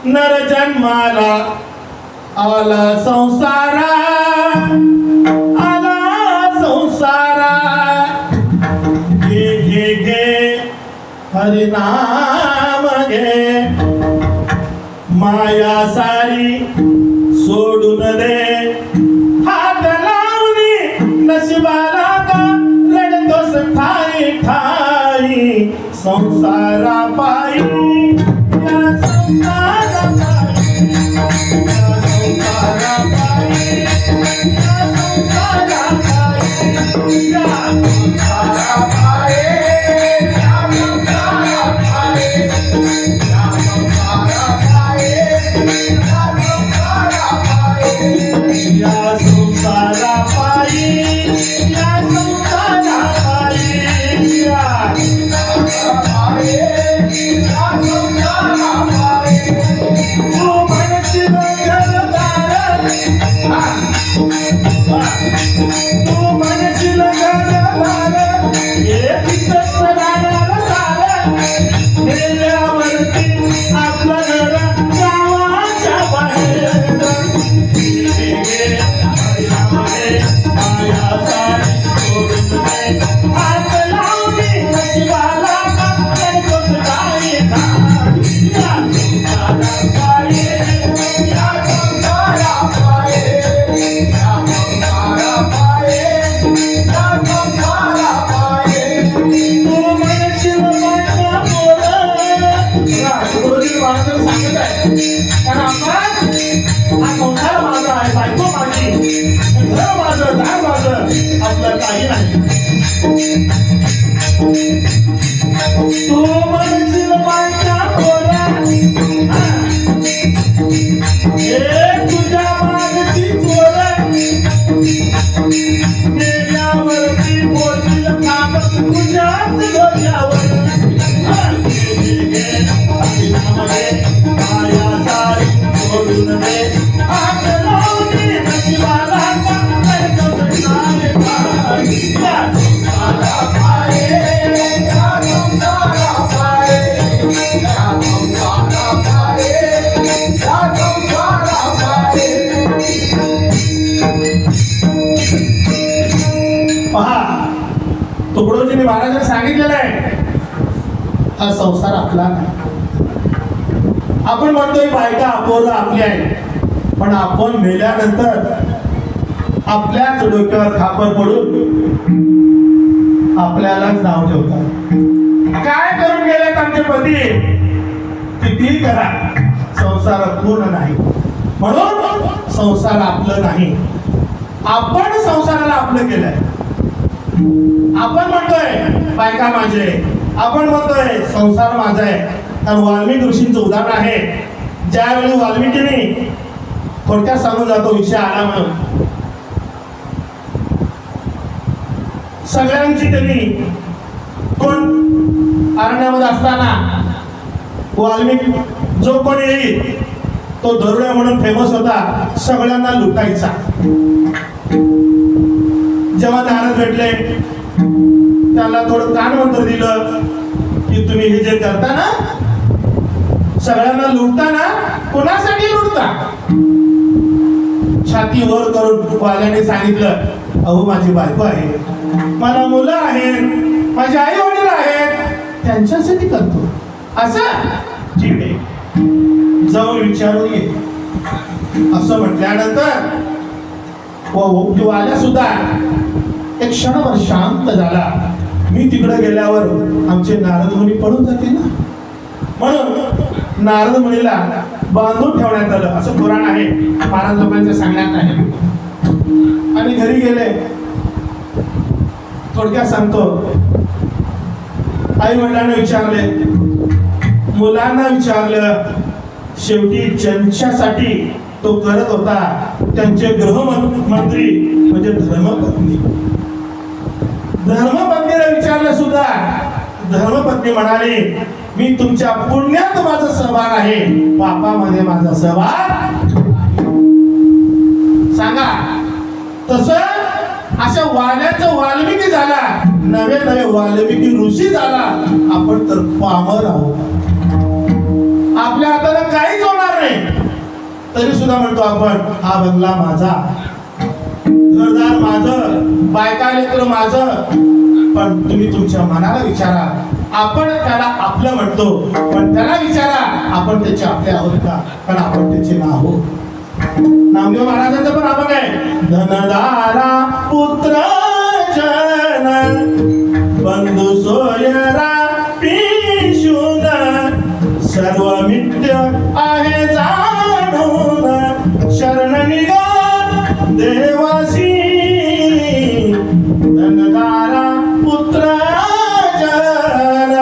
नर जन्माला आला संसारा, आला संसारा. घे घे घे हरिनाम घे, माया सारी सोडून दे. हात लावणी नशिबाला का रडतोस ठाई ठाई, संसारा पायी या संसारा पायी, या संसारा पायी, या संसारा पायी, या संसारा पायी, या संसारा पायी, या संसारा पायी, या संसारा पायी, या संसारा पायी, या तू म्हणशील घरदार, तू म्हणशील घरदार, एकच राहणार झालं. गेल्यावरती आपलं घर गावाच्या बाहेर. माया सारी सोडून दे, हात लावणी नशिबाला रडतोस ठाई ठाई, या संसारा पायी, या संसारा पायी, या संसारा पायी, या संसारा पायी. तू म्हणशील माझ्या गुरुजी महाराज सांगत आहे, कारण आपण हा संसार माझा आहे, बायको माझी, घर माझं, दार माझं, आपलं काही नाही. तू म्हणशील माझ्या पोरा, हे तुझ्या मागची चोर, मेल्यावरती बोलतील थांब तुझ्याच डोक्यावर. माया सारी सोडून दे, हात लावणी नशिबाला रडतोस ठाई ठाई, या संसारा पायी, या संसारा पायी, या संसारा पायी, पहा, तुकडोजींनी महाराजांनी सांगितलेलं आहे, हा संसार आपला नाही. आपण म्हणतोय बायका पोरं आपली आहे, पण आपण मेल्यानंतर आपल्याच डोक्यावर खापर पडून आपल्यालाच नाव ठेवतात. काय करून गेलेत आमचे पती, किती करा, संसार पूर्ण नाही. म्हणून संसार आपलं नाही, आपण संसाराला आपलं केलंय. आपण म्हणतोय बायका माझे, आपण म्हणतोय संसार माझा आहे. कारण वाल्मिक ऋषींचं उदाहरण आहे, ज्यावेळी वाल्मिकीने थोडक्यात सांगून जातो, विषय आला म्हणून सगळ्यांची त्यांनी कोण अरण्यामध्ये असताना वाल्मिक जो कोण येईल तो दरोडा म्हणून फेमस होता, सगळ्यांना लुटायचा. जेव्हा नारद भेटले, त्याला थोडं कानमंत्र दिलं की तुम्ही हे जे करता ना, सगळ्यांना लुटता ना, कोणासाठी लुटता? छाती वर करून वाल्याने सांगितलं, अहो माझी बायको आहे, मला मुलं आहेत, माझे आई वडील आहेत, त्यांच्यासाठी करतो. असं ठीक आहे, जाऊन विचारून ये. असं म्हटल्यानंतर वाल्या सुद्धा एक क्षणभर शांत झाला. मी तिकडे गेल्यावर आमचे नारद मुनी पडून जातील ना, म्हणून नारद मुनीला बांधून ठेवण्यात आलं, असं पुराण आहे, महाराज लोकांच्या सांगण्यात आहे. आणि घरी गेले, थोडक्यात सांगतो, आई वडिलांना विचारले, मुलांना विचारलं, शेवटी ज्यांच्यासाठी तो करत होता त्यांचे गृहमंत्री म्हणजे धर्मपत्नीला विचारलं सुद्धा, धर्मपत्नी म्हणाली, मी तुमच्या पुण्यात माझा सहभाग आहे, पापामध्ये माझा सहभाग. सांगा, तसं अशा वाल्याचं वाल्मिकी झाला, नवे नवे वाल्मिकी ऋषी झाला. आपण तर पामर आहोत, आपल्या हाताला काहीच होणार नाही, तरी सुद्धा म्हणतो आपण, हा बंगला माझा, घरदार माझं, बायका लेकरं माझं. पण तुम्ही तुमच्या मनाला विचारा, आपण त्याला आपलं म्हणतो, पण त्याला विचारा, आपण त्याचे आपले आहोत का? पण आपण त्याचे ना आहोत. नामदेव महाराजांचं पण आपण आहे, धनदारा पुत्र जन बंधू सोयरा पिशून सर्व मित्य आहे जाणून शरण निघा देवासी. धनदारा पुत्र जन,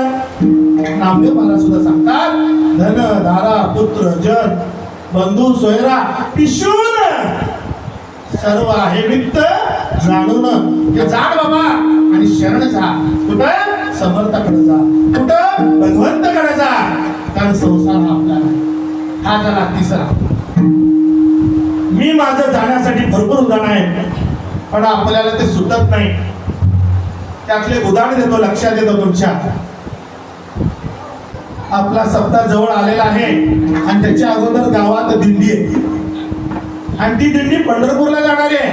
नामदेव महाराज सुद्धा सांगतात, धनदारा पुत्र जन बंधू सोयरा पिशून सर्व आहे मित्र जाणून. हे जाण बाबा आणि शरण जा. कुठं? समर्थाकडे जा, कुठं? भगवंताकडे जा. कारण संसार हा आपला नाही. हा झाला तिसरा. मी माझं जाण्यासाठी भरपूर उदाहरण आहे, पण आपल्याला ते सुटत नाही. त्यातले उदाहरण देतो, लक्षात येतो तुमच्या. आपला सप्ताह जवळ आलेला आहे आणि त्याच्या अगोदर गावात दिंडी आहे, आणि ती दिंडी पंढरपूरला जाणारी आहे.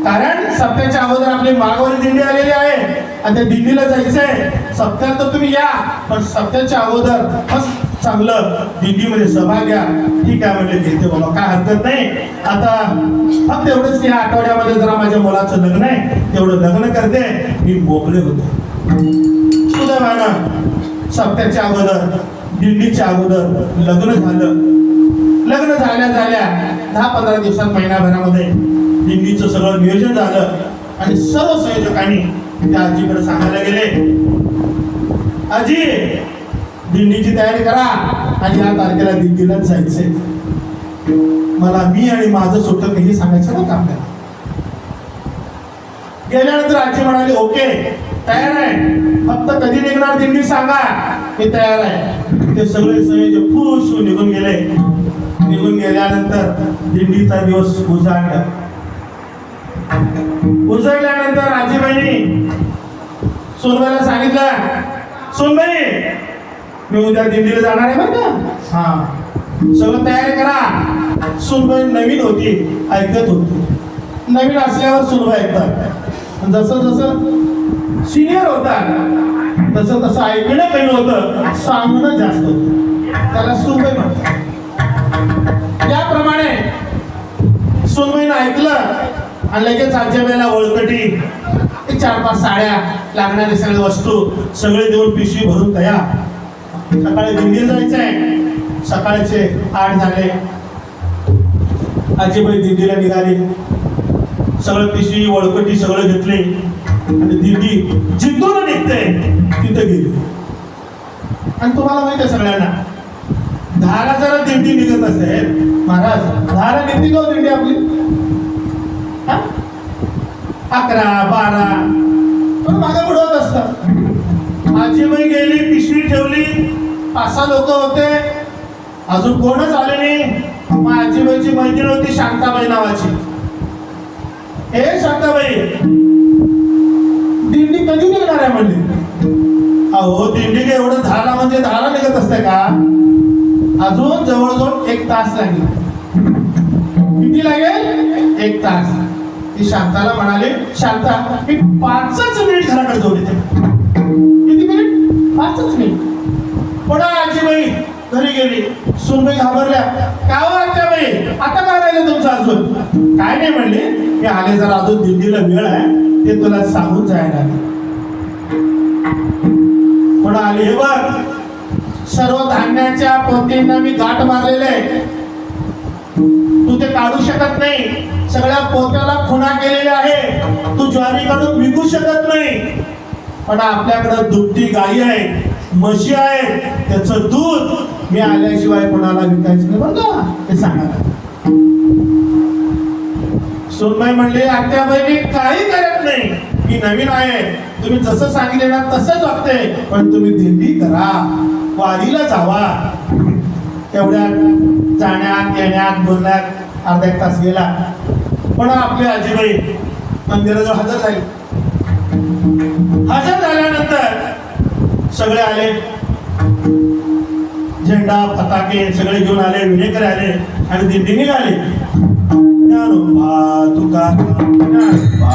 कारण सप्त्याच्या अगोदर आपली माघवारी दिंडी आलेली आहे आणि त्या दिंडीला जायचंय. सप्त्यात तर तुम्ही या, पण सप्त्याच्या अगोदर मस्त चांगलं दिंडीमध्ये सहभाग घ्या. ठीक आहे म्हणले, घेते बाबा, काय हरकत नाही. आता फक्त एवढंच की या आठवड्यामध्ये जरा माझ्या मुलाचं लग्न आहे, तेवढं लग्न करते. मी मोकळे होतो. सुदैवानं सप्त्याच्या अगोदर, दिंडीच्या अगोदर लग्न झालं. लग्न झाल्या 10-15 दिवसात, महिनाभरामध्ये दिंडीचं सगळं नियोजन झालं आणि सर्व संयोजकांनी त्या आजीकडे सांगायला गेले, आजी दिंडीची तयारी करा आणि या तारखेला दिंडीला जायचंय. मला मी आणि माझं सुटत हे सांगायचं ना आपल्याला. गेल्यानंतर आजी म्हणाली, ओके तयार आहे, फक्त कधी निघणार दिंडी सांगा, मी तयार आहे. ते सगळे संयोजक खुश निघून गेले. निघून गेल्यानंतर दिंडीचा दिवस उजाडला. उजळल्यानंतर आजीबाईंनी सोनबाईला सांगितलं, सोनबाई मी उद्या दिल्लीला जाणार आहे बरं का. हा सगळं तयारी करा. सुनबाई नवीन होती, ऐकत होती. नवीन असल्यावर सुनबाई ऐकतात. जसं जसं सिनियर होतात तसं तसं ऐकणं कमी होतं, सांगणं जास्त होतं. त्याला सुनबाई म्हणतात. त्याप्रमाणे सुनबाईनं ऐकलं आणि लगेच आजच्या वेळेला ओळखटी 4-5 साड्या लागणारे सगळे वस्तू सगळे देऊन पिशवी भरून तयार. सकाळी दिंडीला जायचंय. सकाळचे 8 झाले. आजीबाई दिंडीला निघाली. सगळं पिशवी वळकटी सगळं घेतले आणि दिंडी जिथून निघते तिथे गेली. आणि तुम्हाला माहिती आहे सगळ्यांना 10ला जरा दिंडी निघत असेल महाराज, 10ला निघते का दिंडी आपली? 11-12 पण मागे पुढे होत असतात. आजीबाई गेली, पिशवी ठेवली. 5-6 लोक होते, अजून कोणच आले नाही. मग आजीबाईची मैत्रीण होती शांताबाई नावाची. हे शांताबाई, दिंडी कधी निघणार आहे म्हणले. अहो दिंडी काय एवढं 10ला म्हणजे 10ला निघत असते का? अजून जवळजवळ 1 तास लागेल. किती लागेल? 1 तास. ती शांताला म्हणाले, शांता मी 5च मिनिट घराकडे जाऊन येते. किती मिनिट? 5च मिनिट. पण आजीबाई घरी गेली. सुनबाई घाबरल्या. का हो आजीबाई, आता काय राहिलं तुमचं अजून? काय नाही म्हणले, मी आले जरा अजून दिंडीला वेळ आहे, ते तुला सांगून जायला आले. पण आले हे बघ, सर्व धान्याच्या पोतींना मी गाठ मारलेले आहे. तू ते काढू शकत नाही. सगळ्या पोत्याला खुणा केलेल्या आहे. तू ज्वारी काढून विकू शकत नाही. पण आपल्याकडे दुभती गायी आहे, म्हशी आहे, त्याचं दूध मी आल्याशिवाय कोणाला विकायचं नाही बरं का, ते सांगा. सुनबाई म्हणले, आत्याबाई मी काही करत नाही, मी नवीन आहे. तुम्ही जसं सांगितले ना तसंच वागते. पण तुम्ही दिंडी करा, वारीला जावा. एवढ्यात जाण्यात येण्यात बोलण्यात अर्धा 1 तास गेला. पण आपली आजीबाई मंदिराजवळ हजर झाली. हजर झाल्यानंतर सगळे आले, झेंडा फटाके सगळे घेऊन आले, विनेकर आले आणि दिंडी निघाली. ज्ञानोबा तुकाराम, ज्ञानोबा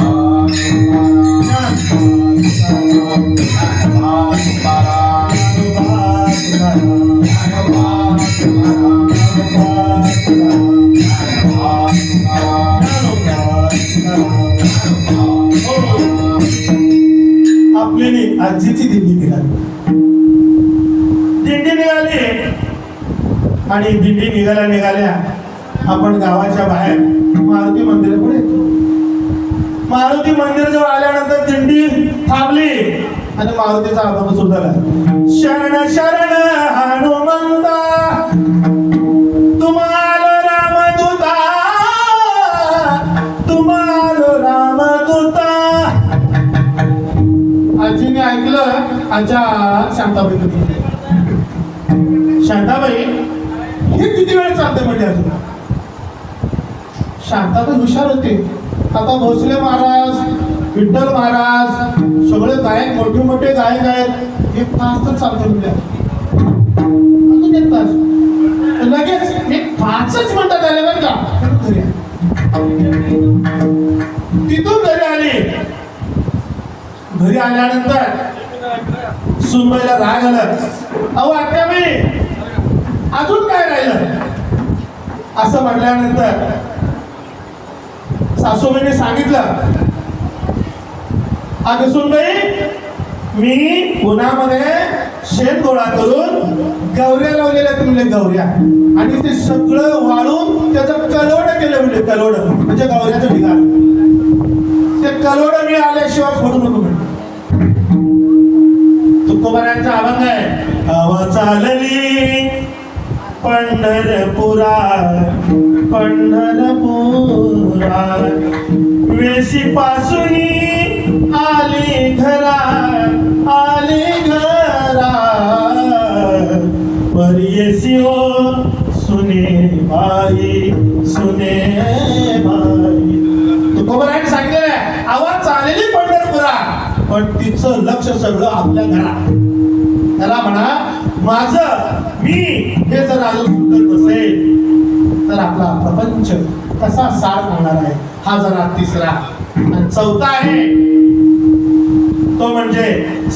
आपली आजीची दिंडी निघाली. दिंडी निघाली आणि दिंडी निघाल्या आपण गावाच्या बाहेर मारुती मंदिरापुढे येतो. मारुती मंदिराजवळ आल्यानंतर दिंडी थांबली आणि मारुतीचा आगमन सुरू झाला. शरण शरण हनुमंता तुम्हाला रामदूता, तुम्हाला रामदूता. आजीने ऐकलं. आजा शांताबाई कधी? शांताबाई हे किती वेळ चालते म्हणजे अजून? शांताबाई हुशार होते. आता भोसले महाराज, विठ्ठल महाराज सगळे गायक, मोठे मोठे गायक आहेत. 1 तास तर चालतो म्हणजे अजून 1 तास. लगेच मी 5च मिनिटात आले बरं का. घरी तिथून घरी आली. घरी आल्यानंतर सुनबाईला राग आला. अहो आत्याबाई अजून काय राहिलं? असं म्हटल्यानंतर सासूबाईने सांगितलं, अगं सुनबाई मी उन्हामध्ये शेण गोळा करून गवऱ्या लावलेल्या तुमले गवऱ्या, आणि ते सगळं वाळून त्याचं कलोड केलं. म्हणजे कलोड म्हणजे गवऱ्याचं ठिकाण. ते कलोड मी आल्याशिवाय फोडू नको म्हणजे. तुकोबारायांचा अभंग आहे, हवा चालली पंढरपुरा पंढरपुरा, वेशी पासून आली घरा आली घरा, परियसी हो सुने बाई सुने बाई. तुकोबारायांनी सांगितलेलं आहे, आवाज चाललेली पंढरपुरा पण तिचं लक्ष सगळं आपल्या घरात. त्याला म्हणा माझं मी हे जर अजून सुटत नसेल तर आपला प्रपंच कसा सार होणार आहे. हा जरा तिसरा. आणि चौथा आहे तो म्हणजे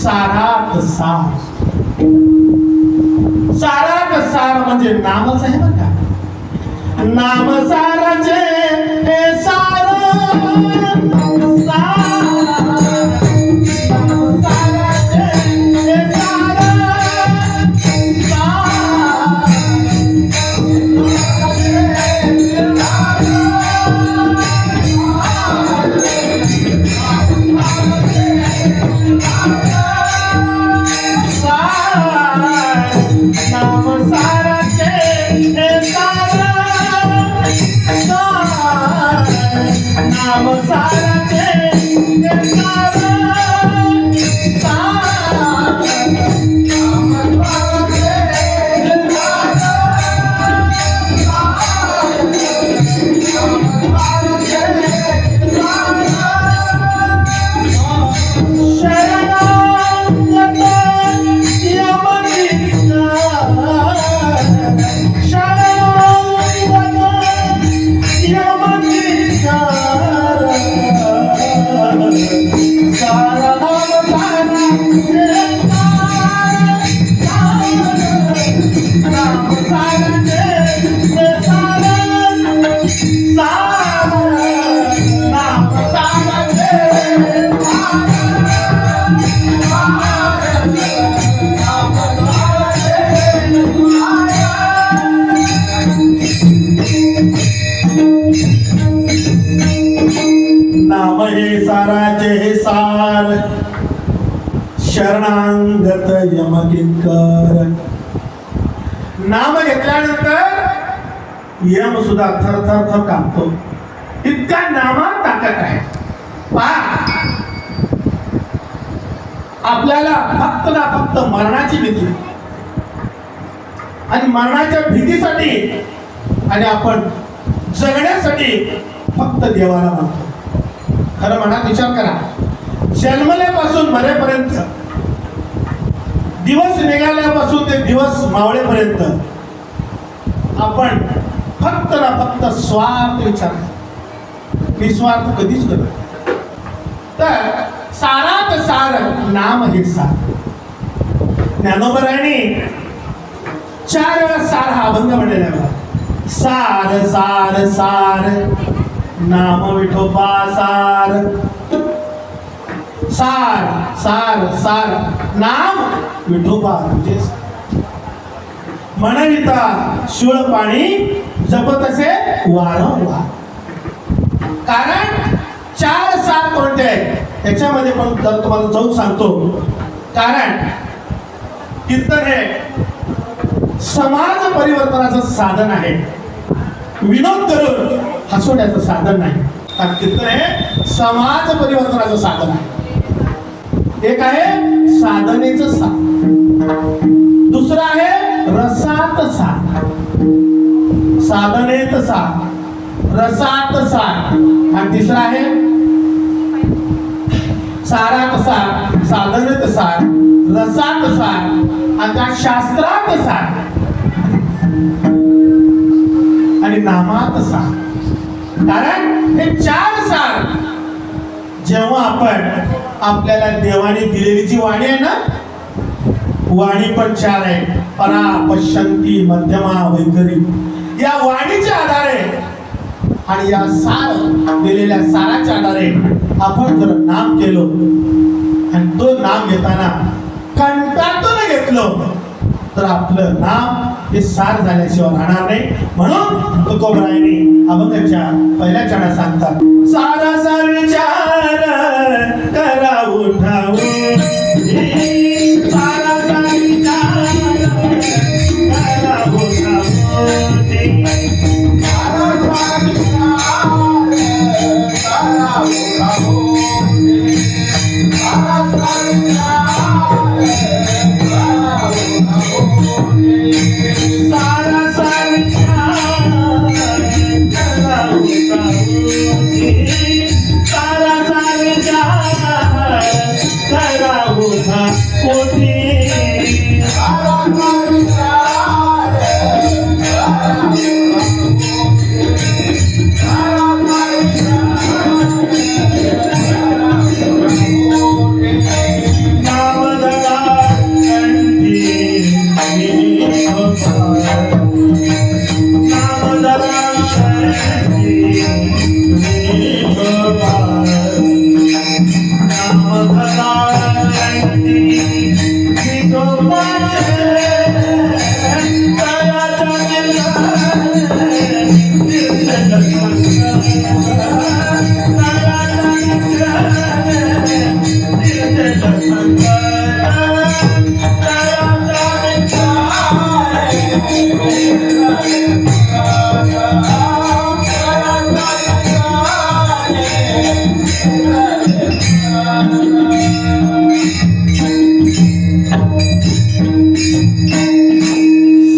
सारात सार. सारात सार म्हणजे नामच आहे बरं का. नाम साराचे हे सार नाम हे साराचे हे सार शरणांगत यमकिंकर. नाम घेतल्यानंतर यम सुद्धा थर थर थर कापतो. इतका नामात ताकद आहे. आपल्याला फक्त ना फक्त मरणाची भीती आणि मरणाच्या भीतीसाठी आणि आपण जगण्यासाठी फक्त देवाला मानतो. खरं मनात विचार करा. जन्मल्यापासून मरेपर्यंत दिवस निघाल्यापासून ते दिवस मावळेपर्यंत आपण फक्त ना फक्त स्वार्थ विचार, निस्वार्थ कधीच करत. तर सारात सार नाम हे सार. ज्ञानोबरायांनी 4 वेळा सार हा अभंग म्हणलेला आहे. सार सार सार नाम विठोबा सार. सार सार सार नाम विठोबा तुझे. म्हणविता शिळ पाणी जपत असे वारंवार. कारण 4 सार कोणते आहेत त्याच्यामध्ये पण जर तुम्हाला जाऊन सांगतो. कारण कीर्तन हे समाज परिवर्तनाचं साधन आहे. विनोद करून हसवण्याचं साधन नाही. कारण कीर्तन हे समाज परिवर्तनाचं साधन आहे. एक आहे साधनेचं सार, दुसरं आहे रसात सार. साधनेत सार, रसात सार, आणि तिसरं आहे सारात सार, साधनेत सार, रसात सार, आणि त्या शास्त्रात सार आणि नामात सार. कारण हे 4 सार जेव्हा आपण आपल्याला देवाने दिलेली जी वाणी आहे ना, वाणी पण 4 आहे. परा, पश्यंती, मध्यमा, वैखरी. या वाणीच्या आधारे आणि या सार दिलेल्या साराच्या आधारे आपण जर नाम केलो आणि तो नाम घेताना कंटाळून घेतलो तर आपलं नाम हे सार झाल्याशिवाय राहणार नाही. म्हणून तुकोबरायांनी अभंगाच्या पहिल्या चरणात सांगतात. सारा सार विचार करा उठाव, सारा सार विचार करा उठाव, सारा सार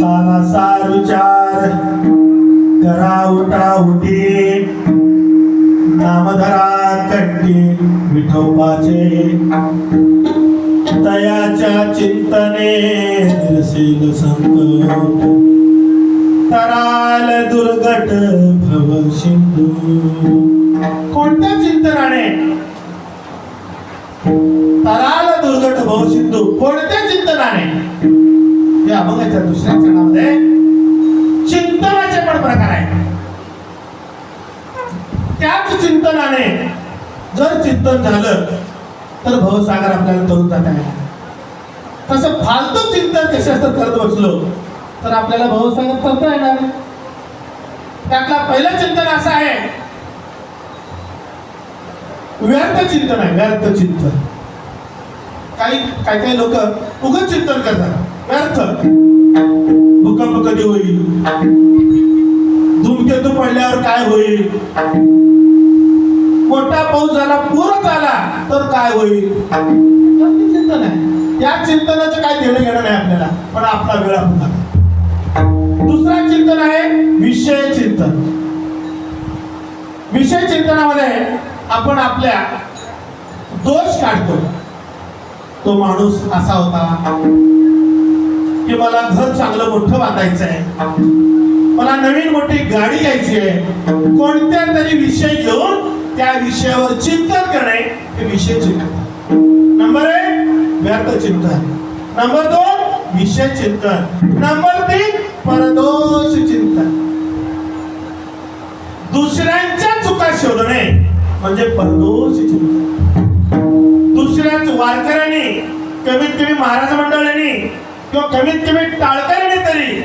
सारासार विचार करा उठा उठी नामधरा कंठी विठोबाचे तयाच्या चिंतने निरसेल संकट तराल दुर्गट भव सिंधू. कोणत्या चिंतनाने तराल दुर्गट भव सिंधू? कोणत्या चिंतनाने? या अभंगाच्या दुसऱ्या चरणामध्ये चिंतनाचे पण प्रकार आहेत. त्याच चिंतनाने जर चिंतन झालं तर भवसागर आपल्याला तरुण जाता येईल. तसं फालतू चिंतन कशाच करत बसलो तर आपल्याला भवसागर करता येणार. त्यातला पहिलं चिंतन असं आहे, व्यर्थ चिंतन आहे. व्यर्थ चिंतन. काही लोक उगाच चिंतन करतात. व्यर्थ. भूकंप कधी होईल, धूमकेतू पडल्यावर काय होईल, मोठा पाऊस झाला, पूरच आला तर काय होईल, चिंतन आहे. या चिंतनाचं काय देणं घेणं नाही आपल्याला, पण आपला वेळ आपण. दुसरा चिंतन आहे विषय चिंतन. विषय चिंतनामध्ये आपण आपल्या दोष काढतो. तो माणूस असा होता की मला घर चांगलं मोठं बांधायचं आहे, मला नवीन मोठी गाडी घ्यायची आहे. कोणत्या तरी विषय घेऊन त्या विषयावर चिंतन करणे हे विषय चिंतन. नंबर 1 व्यर्थ चिंतन. नंबर 2 विषय चिंतन. नंबर 3 परदोष चिंतन. दुसऱ्यांच्या चुका शोधणे म्हणजे परदोष चिंतन. दुसऱ्याच वारकऱ्यांनी, कमीत कमी महाराज मंडळांनी किंवा कमीत कमी टाळकऱ्यांनी तरी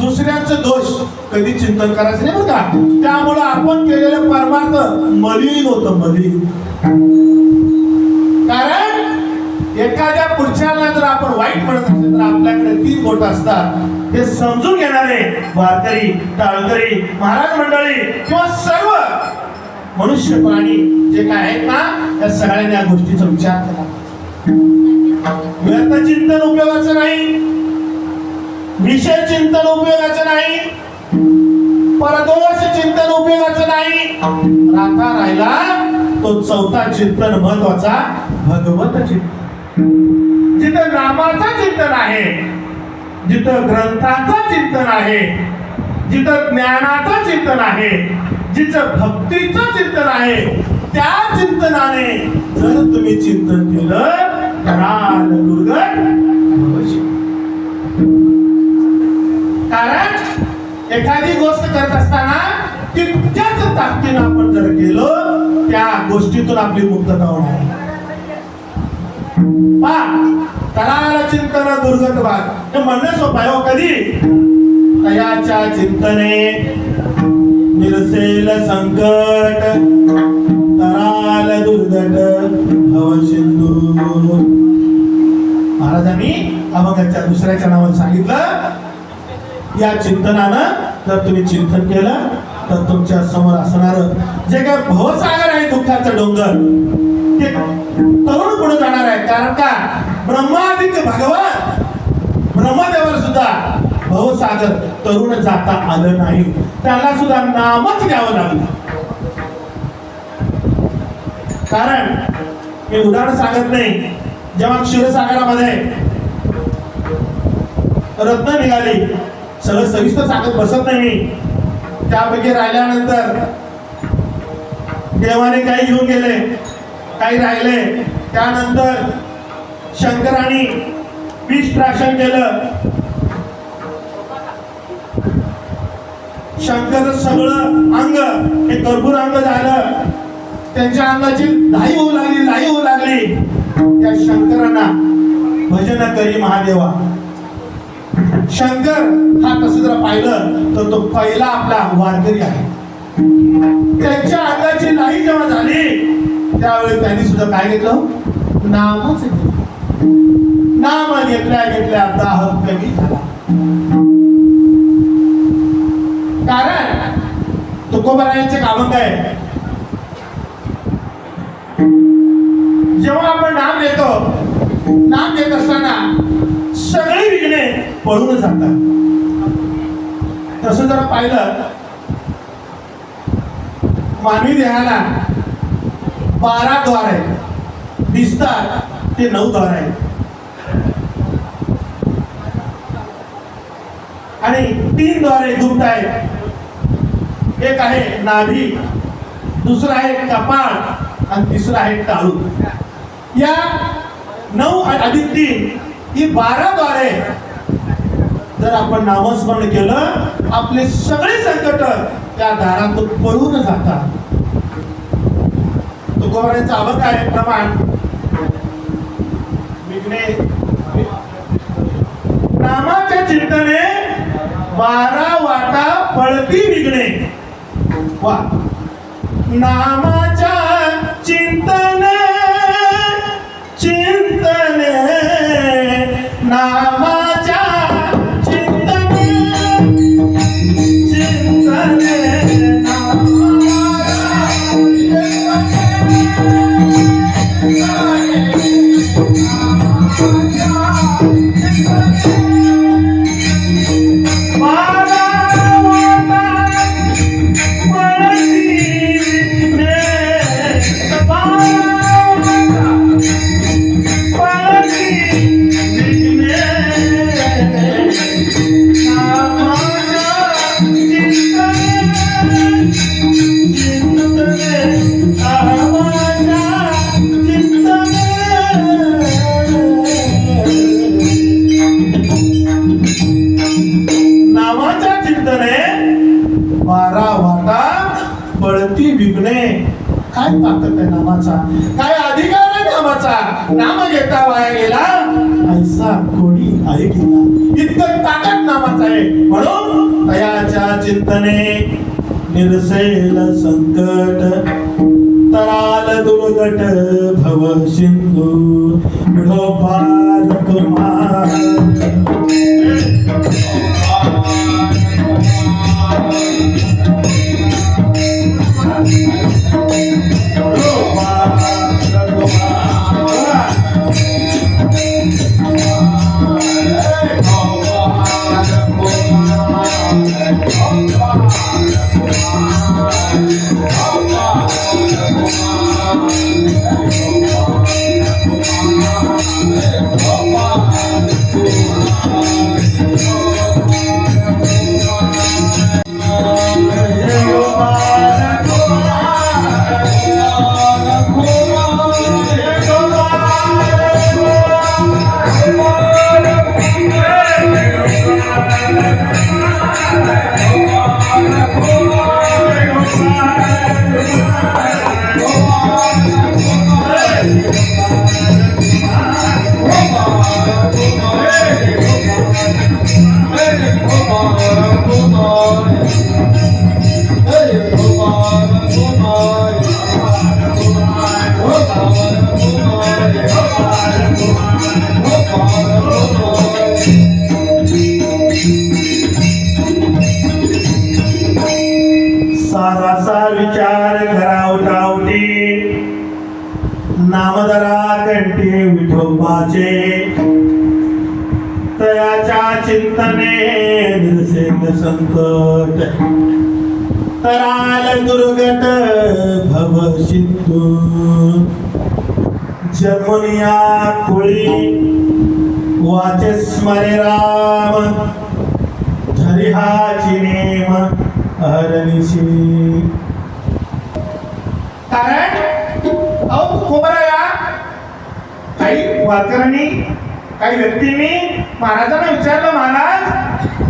दुसऱ्यांचं दोष कधी चिंतन करायचं नाही बरं का. त्यामुळं आपण केलेलं परमार्थ मलिन होतं, मलिन. कारण एखाद्या पुढच्याला जर आपण वाईट म्हणत असेल तर आपल्याकडे 3 बोट असतात. हे समजून घेणारे वारकरी, टाळकरी, महाराज मंडळी किंवा सर्व मनुष्य प्राणी जे काय आहेत ना, त्या सगळ्यांनी या गोष्टीचा विचार केला. व्यर्थ चिंतन उपयोगाचं नाही, विषय चिंतन उपयोगाचं नाही, परदोष चिंतन उपयोगाचं नाही. राखा राहिला तो चौथा चिंतन महत्वाचा, भगवत चिंतन. जिथं नामाचा चिंतन आहे, जिथं ग्रंथाचा चिंतन आहे, जिथं ज्ञानाचं चिंतन आहे, जिथं भक्तीचं चिंतन आहे, त्या चिंतनाने जर तुम्ही चिंतन केलं तर दुर्गत भवसिंधू. कारण एखादी गोष्ट करत असताना तितक्याच ताकदीनं आपण जर गेलो त्या गोष्टीतून आपली मुक्तता होणार. कराल चिंतन दुर्गत भाग हे म्हणणं सोपं आहे. कधी तयाच्या चिंतने निरसेल संकट तराल दुर्गट भवसिंधू. महाराजांनी अभंगाच्या दुसऱ्या चरणावर सांगितलं, या चिंतनानं जर तुम्ही चिंतन केलं तर तुमच्या समोर असणार जे काय भवसागर आहे, दुःखाचं डोंगर, ते तरुण पुढे जाणार आहे. कारण का ब्रह्मादिक भगवान ब्रह्मदेवाला सुद्धा भवसागर तरुण जाता आलं नाही. त्याला सुद्धा नामच घ्यावं लागलं. कारण मी उदाहरण सांगत नाही, जेव्हा क्षीरसागरामध्ये रत्न निघाली, सगळं सविस्तर सांगत बसत नाही मी. त्यापैकी राहिल्यानंतर देवाने काही घेऊन गेले, काही राहिले. त्यानंतर शंकराने विष प्राशन केलं. शंकर सगळं अंग हे कर्पूर अंग झालं. त्यांच्या अंगाची लाही होऊ लागली. त्या शंकरांना भजन करी महादेवा. शंकर हा तसं जर पाहिलं तर तो पहिला आपला वारकरी आहे. त्यांच्या अंगाची लाही जेव्हा झाली त्यावेळी त्यांनी सुद्धा काय घेतलं? नामच घेतलं. नाम घेतल्या घेतल्या दाह कमी झाला. कारण तुकोबारायांचे काम काय? जेव्हा आपण नाम घेतो, नाम घेत असताना सगळी विघ्ने पळून जातात. तसं जर पाहिलं मानवी देहाला 12 द्वार आहेत, दिसतात ते 9 द्वार आहेत. आणि 3 द्वारे गुप्त आहेत. एक आहे नाभी, दुसरं आहे कपाळ आणि तिसरं आहे टाळू. या 9 अधिक 3 ही 12 द्वारे जर आपण नामस्मरण केलं आपले सगळे संकट त्या दारातून पळून जातात. तुकोबारायांचं अभंग आहे प्रमाण विघ्ने नामाच्या चिंतने 12 वाटा पळती विघ्ने. वा नामाच्या चिंतने चिंतने नामाच्या चिंतने चिंतने काय ताकद आहे नामाचा, काय अधिकार आहे नामाचा. नाम घेता वाया गेला ऐसा कोणी आहे गेला. इतकं ताकद नामाचा आहे. म्हणून दयाच्या चिंतने निरसेल संकट, तराल दुर्गट भव सिंधू विठोबार तुम्हा. सारासा विचार करावटावटी नामधरा कंठी विठोबाचे. तयाच्या चिंतने निर्सेल संकट, तराल दुर्गट भव सिंधू. जन्मनिया कुळी वाचे स्मरे राम, धरिहाची नेम हरणीशी. कारण तुकोबाराया काही वारकऱ्यांनी काही व्यक्तींनी महाराजांना विचारलं, महाराज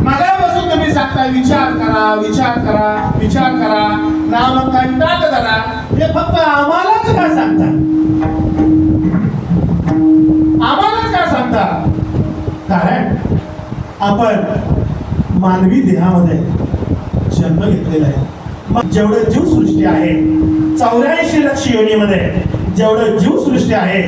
मगापासून तुम्ही सांगताय विचार करा विचार करा विचार करा, नाम कंटात करा, हे फक्त आम्हालाच का सांगता? आम्हालाच का सांगता? कारण आपण मानवी देहामध्ये जन्म घेतलेला आहे. मग जेवढं जीवसृष्टी आहे 84 लक्ष योनीमध्ये जेवढं जीवसृष्टी आहे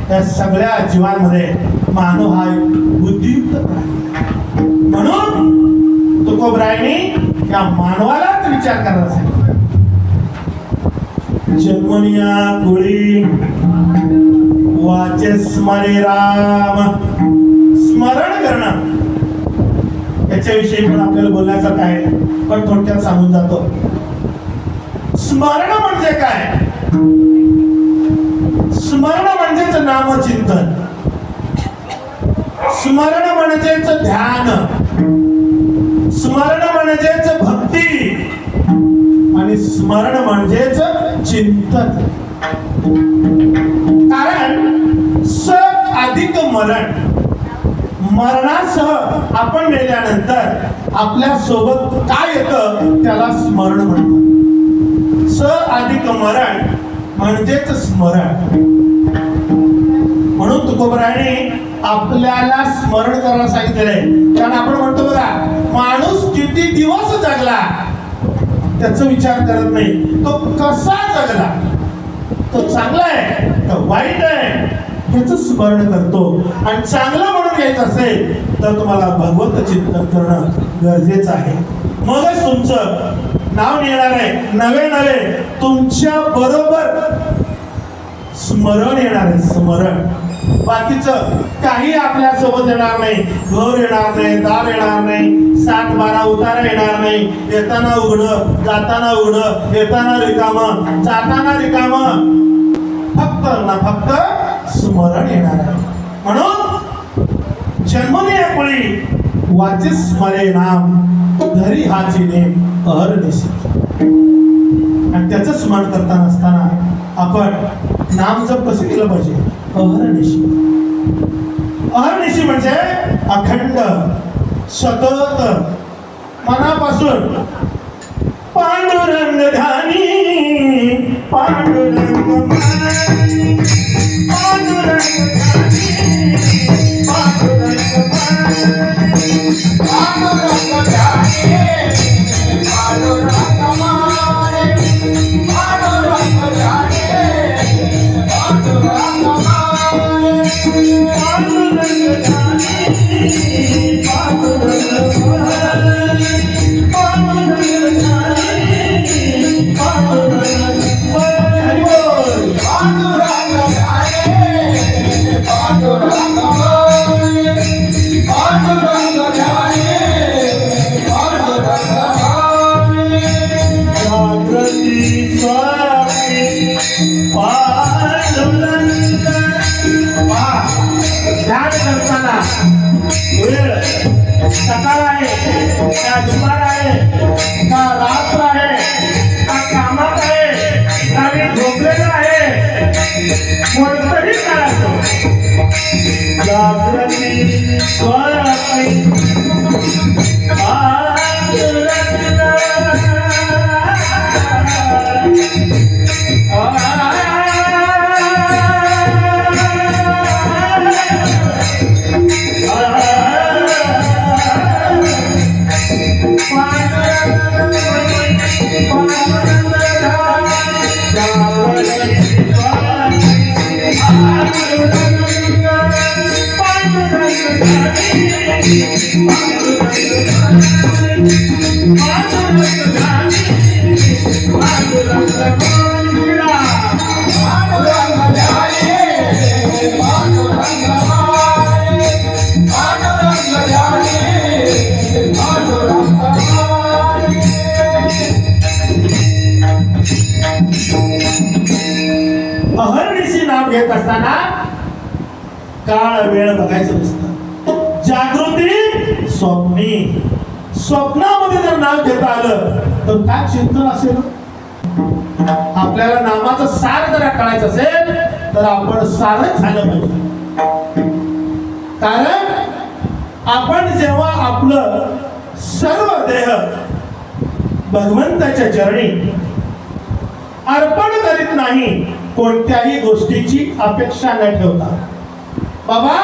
त्या सगळ्या जीवांमध्ये मानव हा एक बुद्धियुक्त प्राणी आहे. म्हणून तुकोबरायांनी या मानवालाच विचार करायला सांगितलं. जन्मनिया कुळी वाचे स्मरे राम. स्मरण करणं याच्याविषयी पण आपल्याला बोलायचं काय, पण थोडक्यात सांगून जातो. स्मरण म्हणजे काय? स्मरण म्हणजेच नामचिंतन, स्मरण म्हणजेच ध्यान, स्मरण म्हणजेच भक्ती आणि स्मरण म्हणजेच चिंतन. कारण स अधिक मरण, मरणासह आपण मेल्यानंतर आपल्या सोबत काय येतं त्याला स्मरण म्हणतात. स अधिक मरण म्हणजेच स्मरण. म्हणून तुकोबरायांनी आपल्याला स्मरण करायला सांगितलेलं आहे. कारण आपण म्हणतो बघा, माणूस किती दिवस जगला त्याचा विचार करत नाही, तो कसा जगला, तो चांगला आहे का वाईट आहे ह्याचं स्मरण करतो. आणि चांगलं म्हणून घ्यायचं असेल तर तुम्हाला भगवत चिंतन करणं गरजेचं आहे. मगच तुमचं नाव येणार आहे. नवे तुमच्या बरोबर स्मरण येणार आहे. स्मरण बाकीचं काही आपल्या सोबत येणार नाही. घर येणार नाही, दार येणार नाही, 7-12 उतारा येणार नाही. येताना उघडं, जाताना उघडं, येताना रिकामं, जाताना रिकामं. फक्त ना फक्त स्मरण येणार आहे. म्हणून जन्मनिया कुळी वाचे स्मरे नाम, धरी हाची नेम अहर्निशी. आणि त्याचं स्मरण करताना असताना आपण नाम जप कसं केलं पाहिजे? अहर्निशी. अहर्निशी म्हणजे अखंड, सतत, मनापासून. पांडुरंग ध्यानी, पांडुरंग मानी, पांडुरंग ध्यानी, पांडुरंग मानी, पांडुरंग ध्यानी, पांडुरंग मानी, पांडुरंग ध्यानी, पांडुरंग मानी, पांडुरंग ध्यानी, पांडुरंग सकाळ आहे का दुपार आहे का रात्र आहे का कामात आहे का मी झोपलेला आहे, कोणतंही करायचं. जागृती स्वरात्री अहर्निशी नाम घेत असताना काळ वेळ बघायचं नसतं. जागृती स्वप्नी, स्वप्नामध्ये जर नाव घेता आलं तर काय चिंतन असेल. आपल्याला नामाचं सार जर कळायचं असेल तर आपण सारच झालं पाहिजे. कारण आपण जेव्हा आपलं सर्व देह भगवंताच्या चरणी अर्पण करीत नाही, कोणत्याही गोष्टीची अपेक्षा न ठेवता, बाबा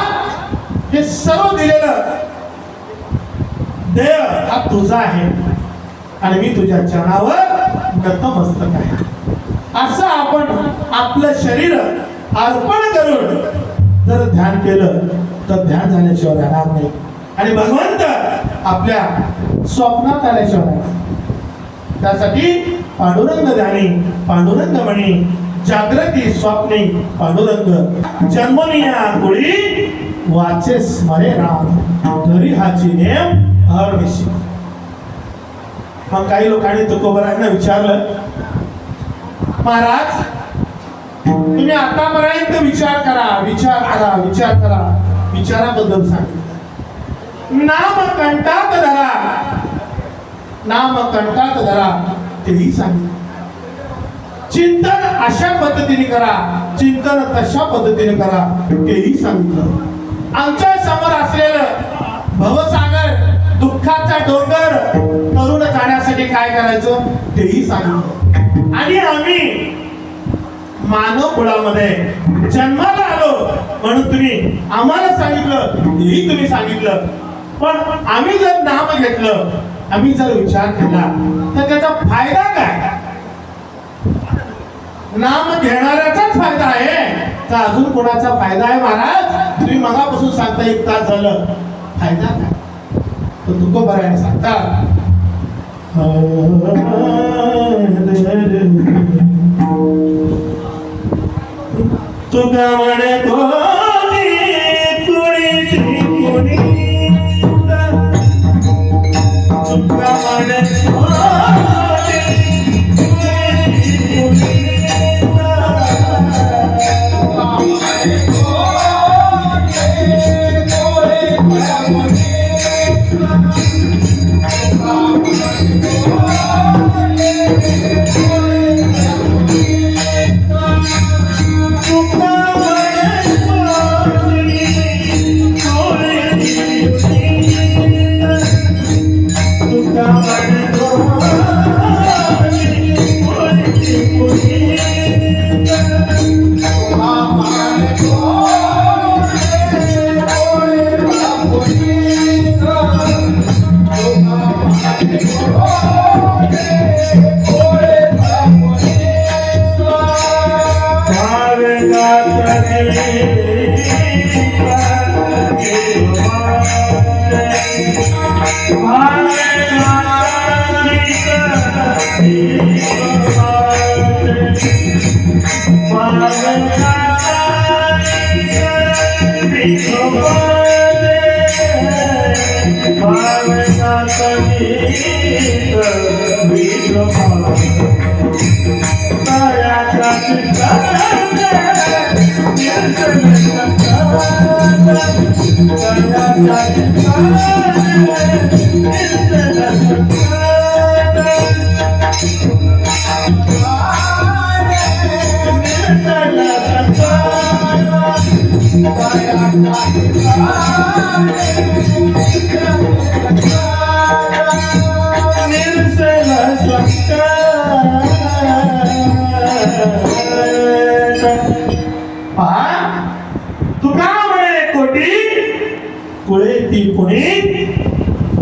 हे सर्व दिलेलं देह हा तुझा आहे आणि मी तुझ्या चरणावर नतमस्तक आहे. असं आपण आपलं शरीर अर्पण करून जर ध्यान केलं तर ध्यान झाल्याशिवाय राहणार नाही आणि भगवंत आपल्या स्वप्नात आल्याशिवाय राहणार. त्यासाठी पांडुरंग ध्यानी पांडुरंग म्हणी जागृती स्वप्नी पांडुरंग जन्मनिया कुळी वाचे स्मरे राम धरी हाची नेम अहर्निशी. मग काही लोकांनी तुकोबरायांना विचारलं, महाराज तुम्ही आतापर्यंत विचार करा विचार करा विचार करा, विचाराबद्दल सांगितलं. नाम कंठात धरा, नाम कंठात धरा तेही सांगितलं. चिंतन अशा पद्धतीने करा, चिंतन तशा पद्धतीने करा तेही सांगितलं. आमच्या समोर असलेलं भवसागर दुःखाचा डोंगर तरुण जाण्यासाठी काय करायचं तेही सांगितलं. आणि आम्ही मानव कुळामध्ये जन्माला आलो म्हणून तुम्ही आम्हाला सांगितलं तेही तुम्ही सांगितलं. पण आम्ही जर नाम घेतलं, आम्ही जर विचार केला तर त्याचा फायदा काय? नाम घेणाऱ्याचाच फायदा आहे का अजून कोणाचा फायदा आहे? महाराज तुम्ही मगापासून सांगता 1 तास झालं, फायदा काय? तर तुकोबरायाने सांगतात तुका म्हणे कोणी कुणी तुका म्हणे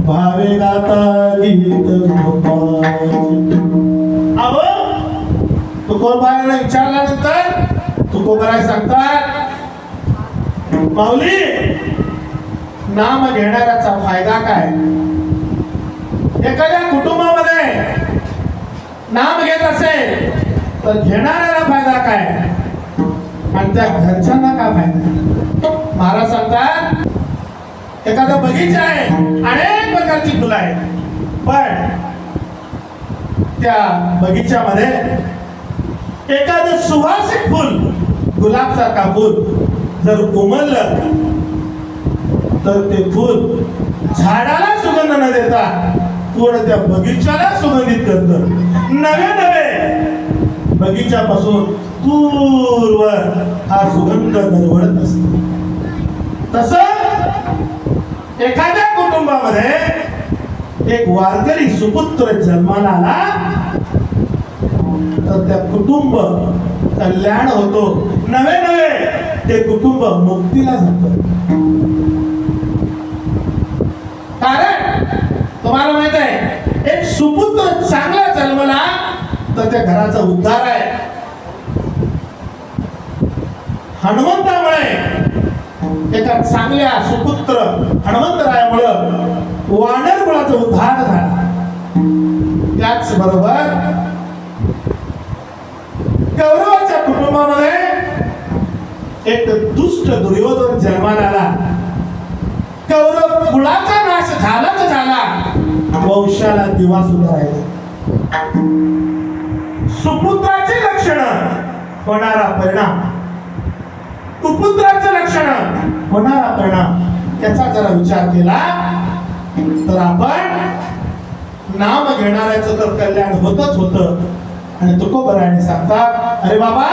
भावे गाता गीत अहो तुकोबरायाला विचारल्यानंतर तुकोबराय सांगतात, माऊली नाम घेणाऱ्याचा फायदा काय? एखाद्या कुटुंबामध्ये नाम घेत असेल तर घेणाऱ्याला फायदा काय आणि त्या घरच्यांना काय फायदा? महाराज सांगतात, एखादा बगीचा आहे, अनेक प्रकारची फुलं आहेत, पण त्या बगीच्यामध्ये एखादं सुवासिक फुल गुलाबसारखा फुल जर उमललं तर ते फुल झाडाला सुगंध न देता पूर्ण त्या बगीच्याला सुगंधित करतं. नवे नवे बगीच्यापासून दूरवर हा सुगंध दरवळत असतो. तसं एखाद्या कुटुंबामध्ये एक वारकरी सुपुत्र जन्माला आला तर त्या कुटुंब कल्याण होतो. नवे नवे ते कुटुंब मुक्तीला जातं. कारण तुम्हाला माहित आहे, एक सुपुत्र चांगला जन्मला तर त्या घराचा उद्धार आहे. हनुमंतामुळे एका चांगल्या सुपुत्र हनुमंतरायामुळं वानर कुळाचा उद्धार झाला. त्याचबरोबर कौरवाच्या कुटुंबामध्ये एक दुष्ट दुर्योधन जन्माला आला. कौरव कुळाचा नाश झालाच झाला, वंशाला दिवा सुद्धा राहिला. सुपुत्राचे लक्षण होणारा परिणाम, कुपुत्राचे लक्षण होणारा परिणाम त्याचा जरा विचार केला तर आपण नाम घेणाऱ्याचं तर कल्याण होतच होतं. आणि तुकोबरायाने सांगतात, अरे बाबा,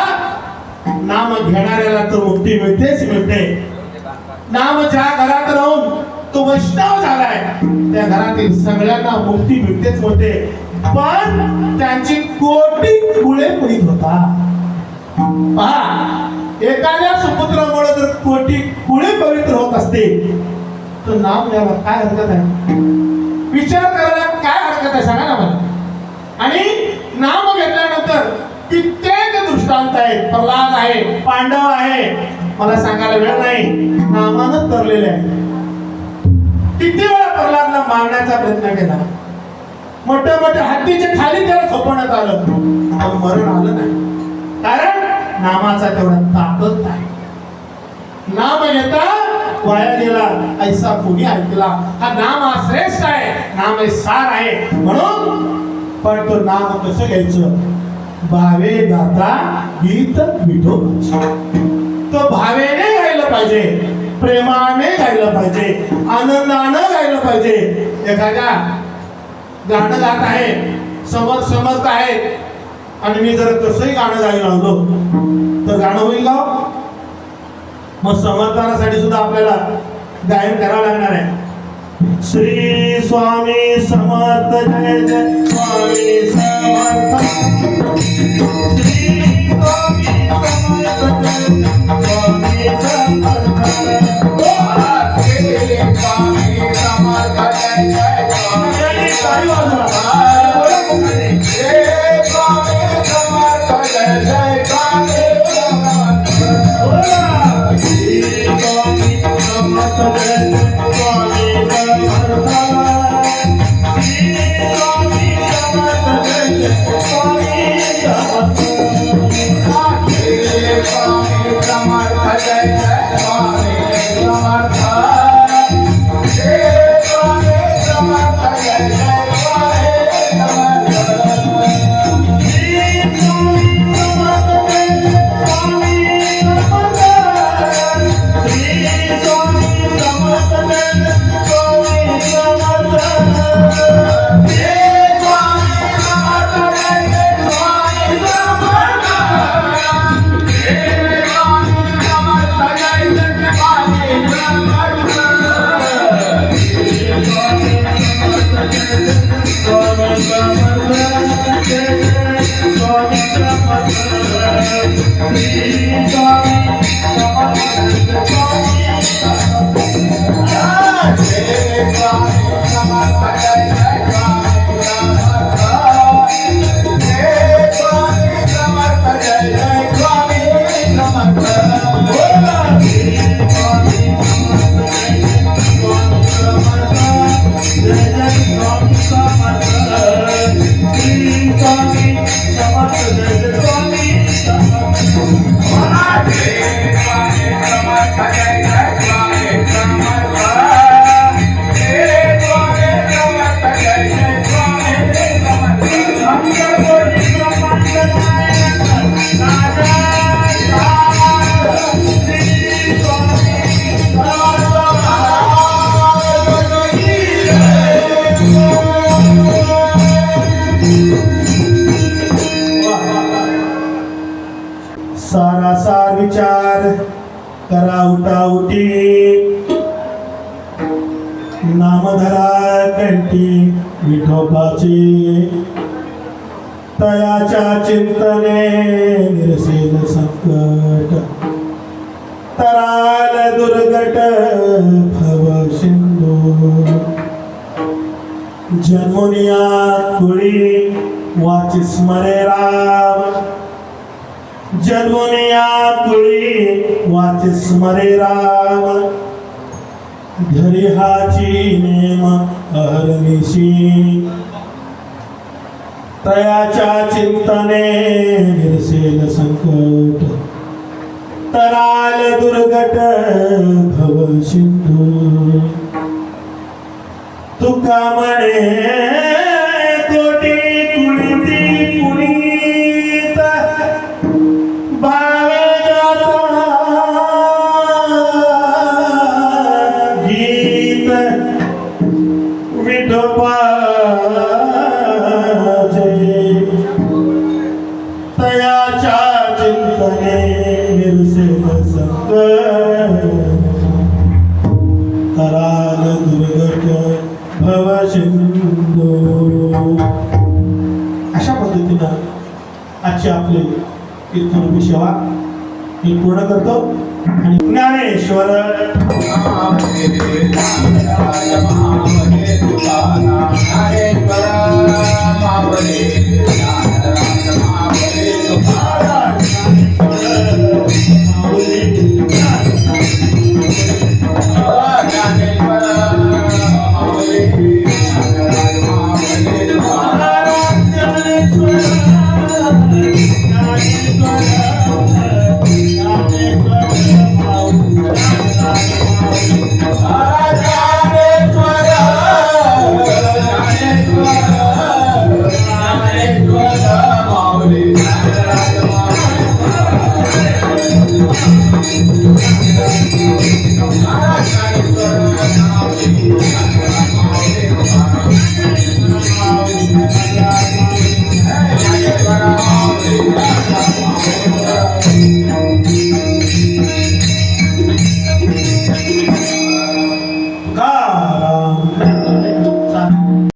नाम घेणाऱ्याला तर मुक्ती मिळतेच मिळते. नाम ज्या घरात राहून तो वैष्णव झालाय त्या घरातील सगळ्यांना मुक्ती मिळतेच मिळते. पण त्यांची कोटी कुळे पडीत होता. पहा, एखाद्या सुपुत्रामुळे जर कोटी कुळे पवित्र होत असतील तर नाम घ्यायला काय हरकत आहे? विचार करायला काय हरकत आहे सांगा ना मला. आणि नाम घेतल्यानंतर कित्येक दृष्टांत आहेत. प्रल्हाद आहे, पांडव आहे, मला सांगायला वेळ नाही, नामानं तरलेले आहे. किती वेळा प्रल्हादला मारण्याचा प्रयत्न केला, मोठ्या मोठ्या हत्तीच्या खाली त्याला झोपवण्यात आलं, पण मरण आलं नाही. कारण नामाचा तेवढा ताकद आहे. नाम घेता वाया गेला ऐसा कोणी ऐकला. हा नाम हा श्रेष्ठ आहे, नाम हे सार आहे. म्हणून पण तो नाम कसं घ्यायचं? भावे गाता गीत विठोबाचे. तो भावेने गायला पाहिजे, प्रेमाने गायलं पाहिजे, आनंदानं गायलं पाहिजे. एखाद्या गाणं गात आहे, समर्थ आहेत आणि मी जर कसंही गाणं गायला लागलो तर गाणं होईल का? मग समर्थनासाठी सुद्धा आपल्याला गायन करावं लागणार आहे. श्री स्वामी समर्थ, जय जय स्वामी समर्थ. श्री स्वामी समर्थ, जय स्वामी समर्थ. श्री स्वामी समर्थ, जय जय स्वामी समर्थ. श्री स्वामी समर्थ, जय जय स्वामी समर्थ. श्री स्वामी समर्थ, जय जय स्वामी सारासार विचार करा उठाउठी, नामधरा कंठी विठोबाची. तयाच्या चिंतने निरसेल संकट, तराल दुर्गट भव सिंधू. जन्मोनिया तुळी वाची स्मरे राम जन्मोनिया तुळी वाची स्मरे राम घरी हाची नेम अहर्निशी तयाच्या चिंतने निरसेल संकट तराल दुर्गट भव सिंधू तुका म्हणे कोटी कुळीती पुनीत भावे जाता गीत विठोबा तयाच्या चिंतने निरसेल संकट कराल दुर्गट भव सिंधू. अशा पद्धतीनं आजची आपली कीर्तन सेवा मी पूर्ण करतो आणि ज्ञानेश्वर Thank you.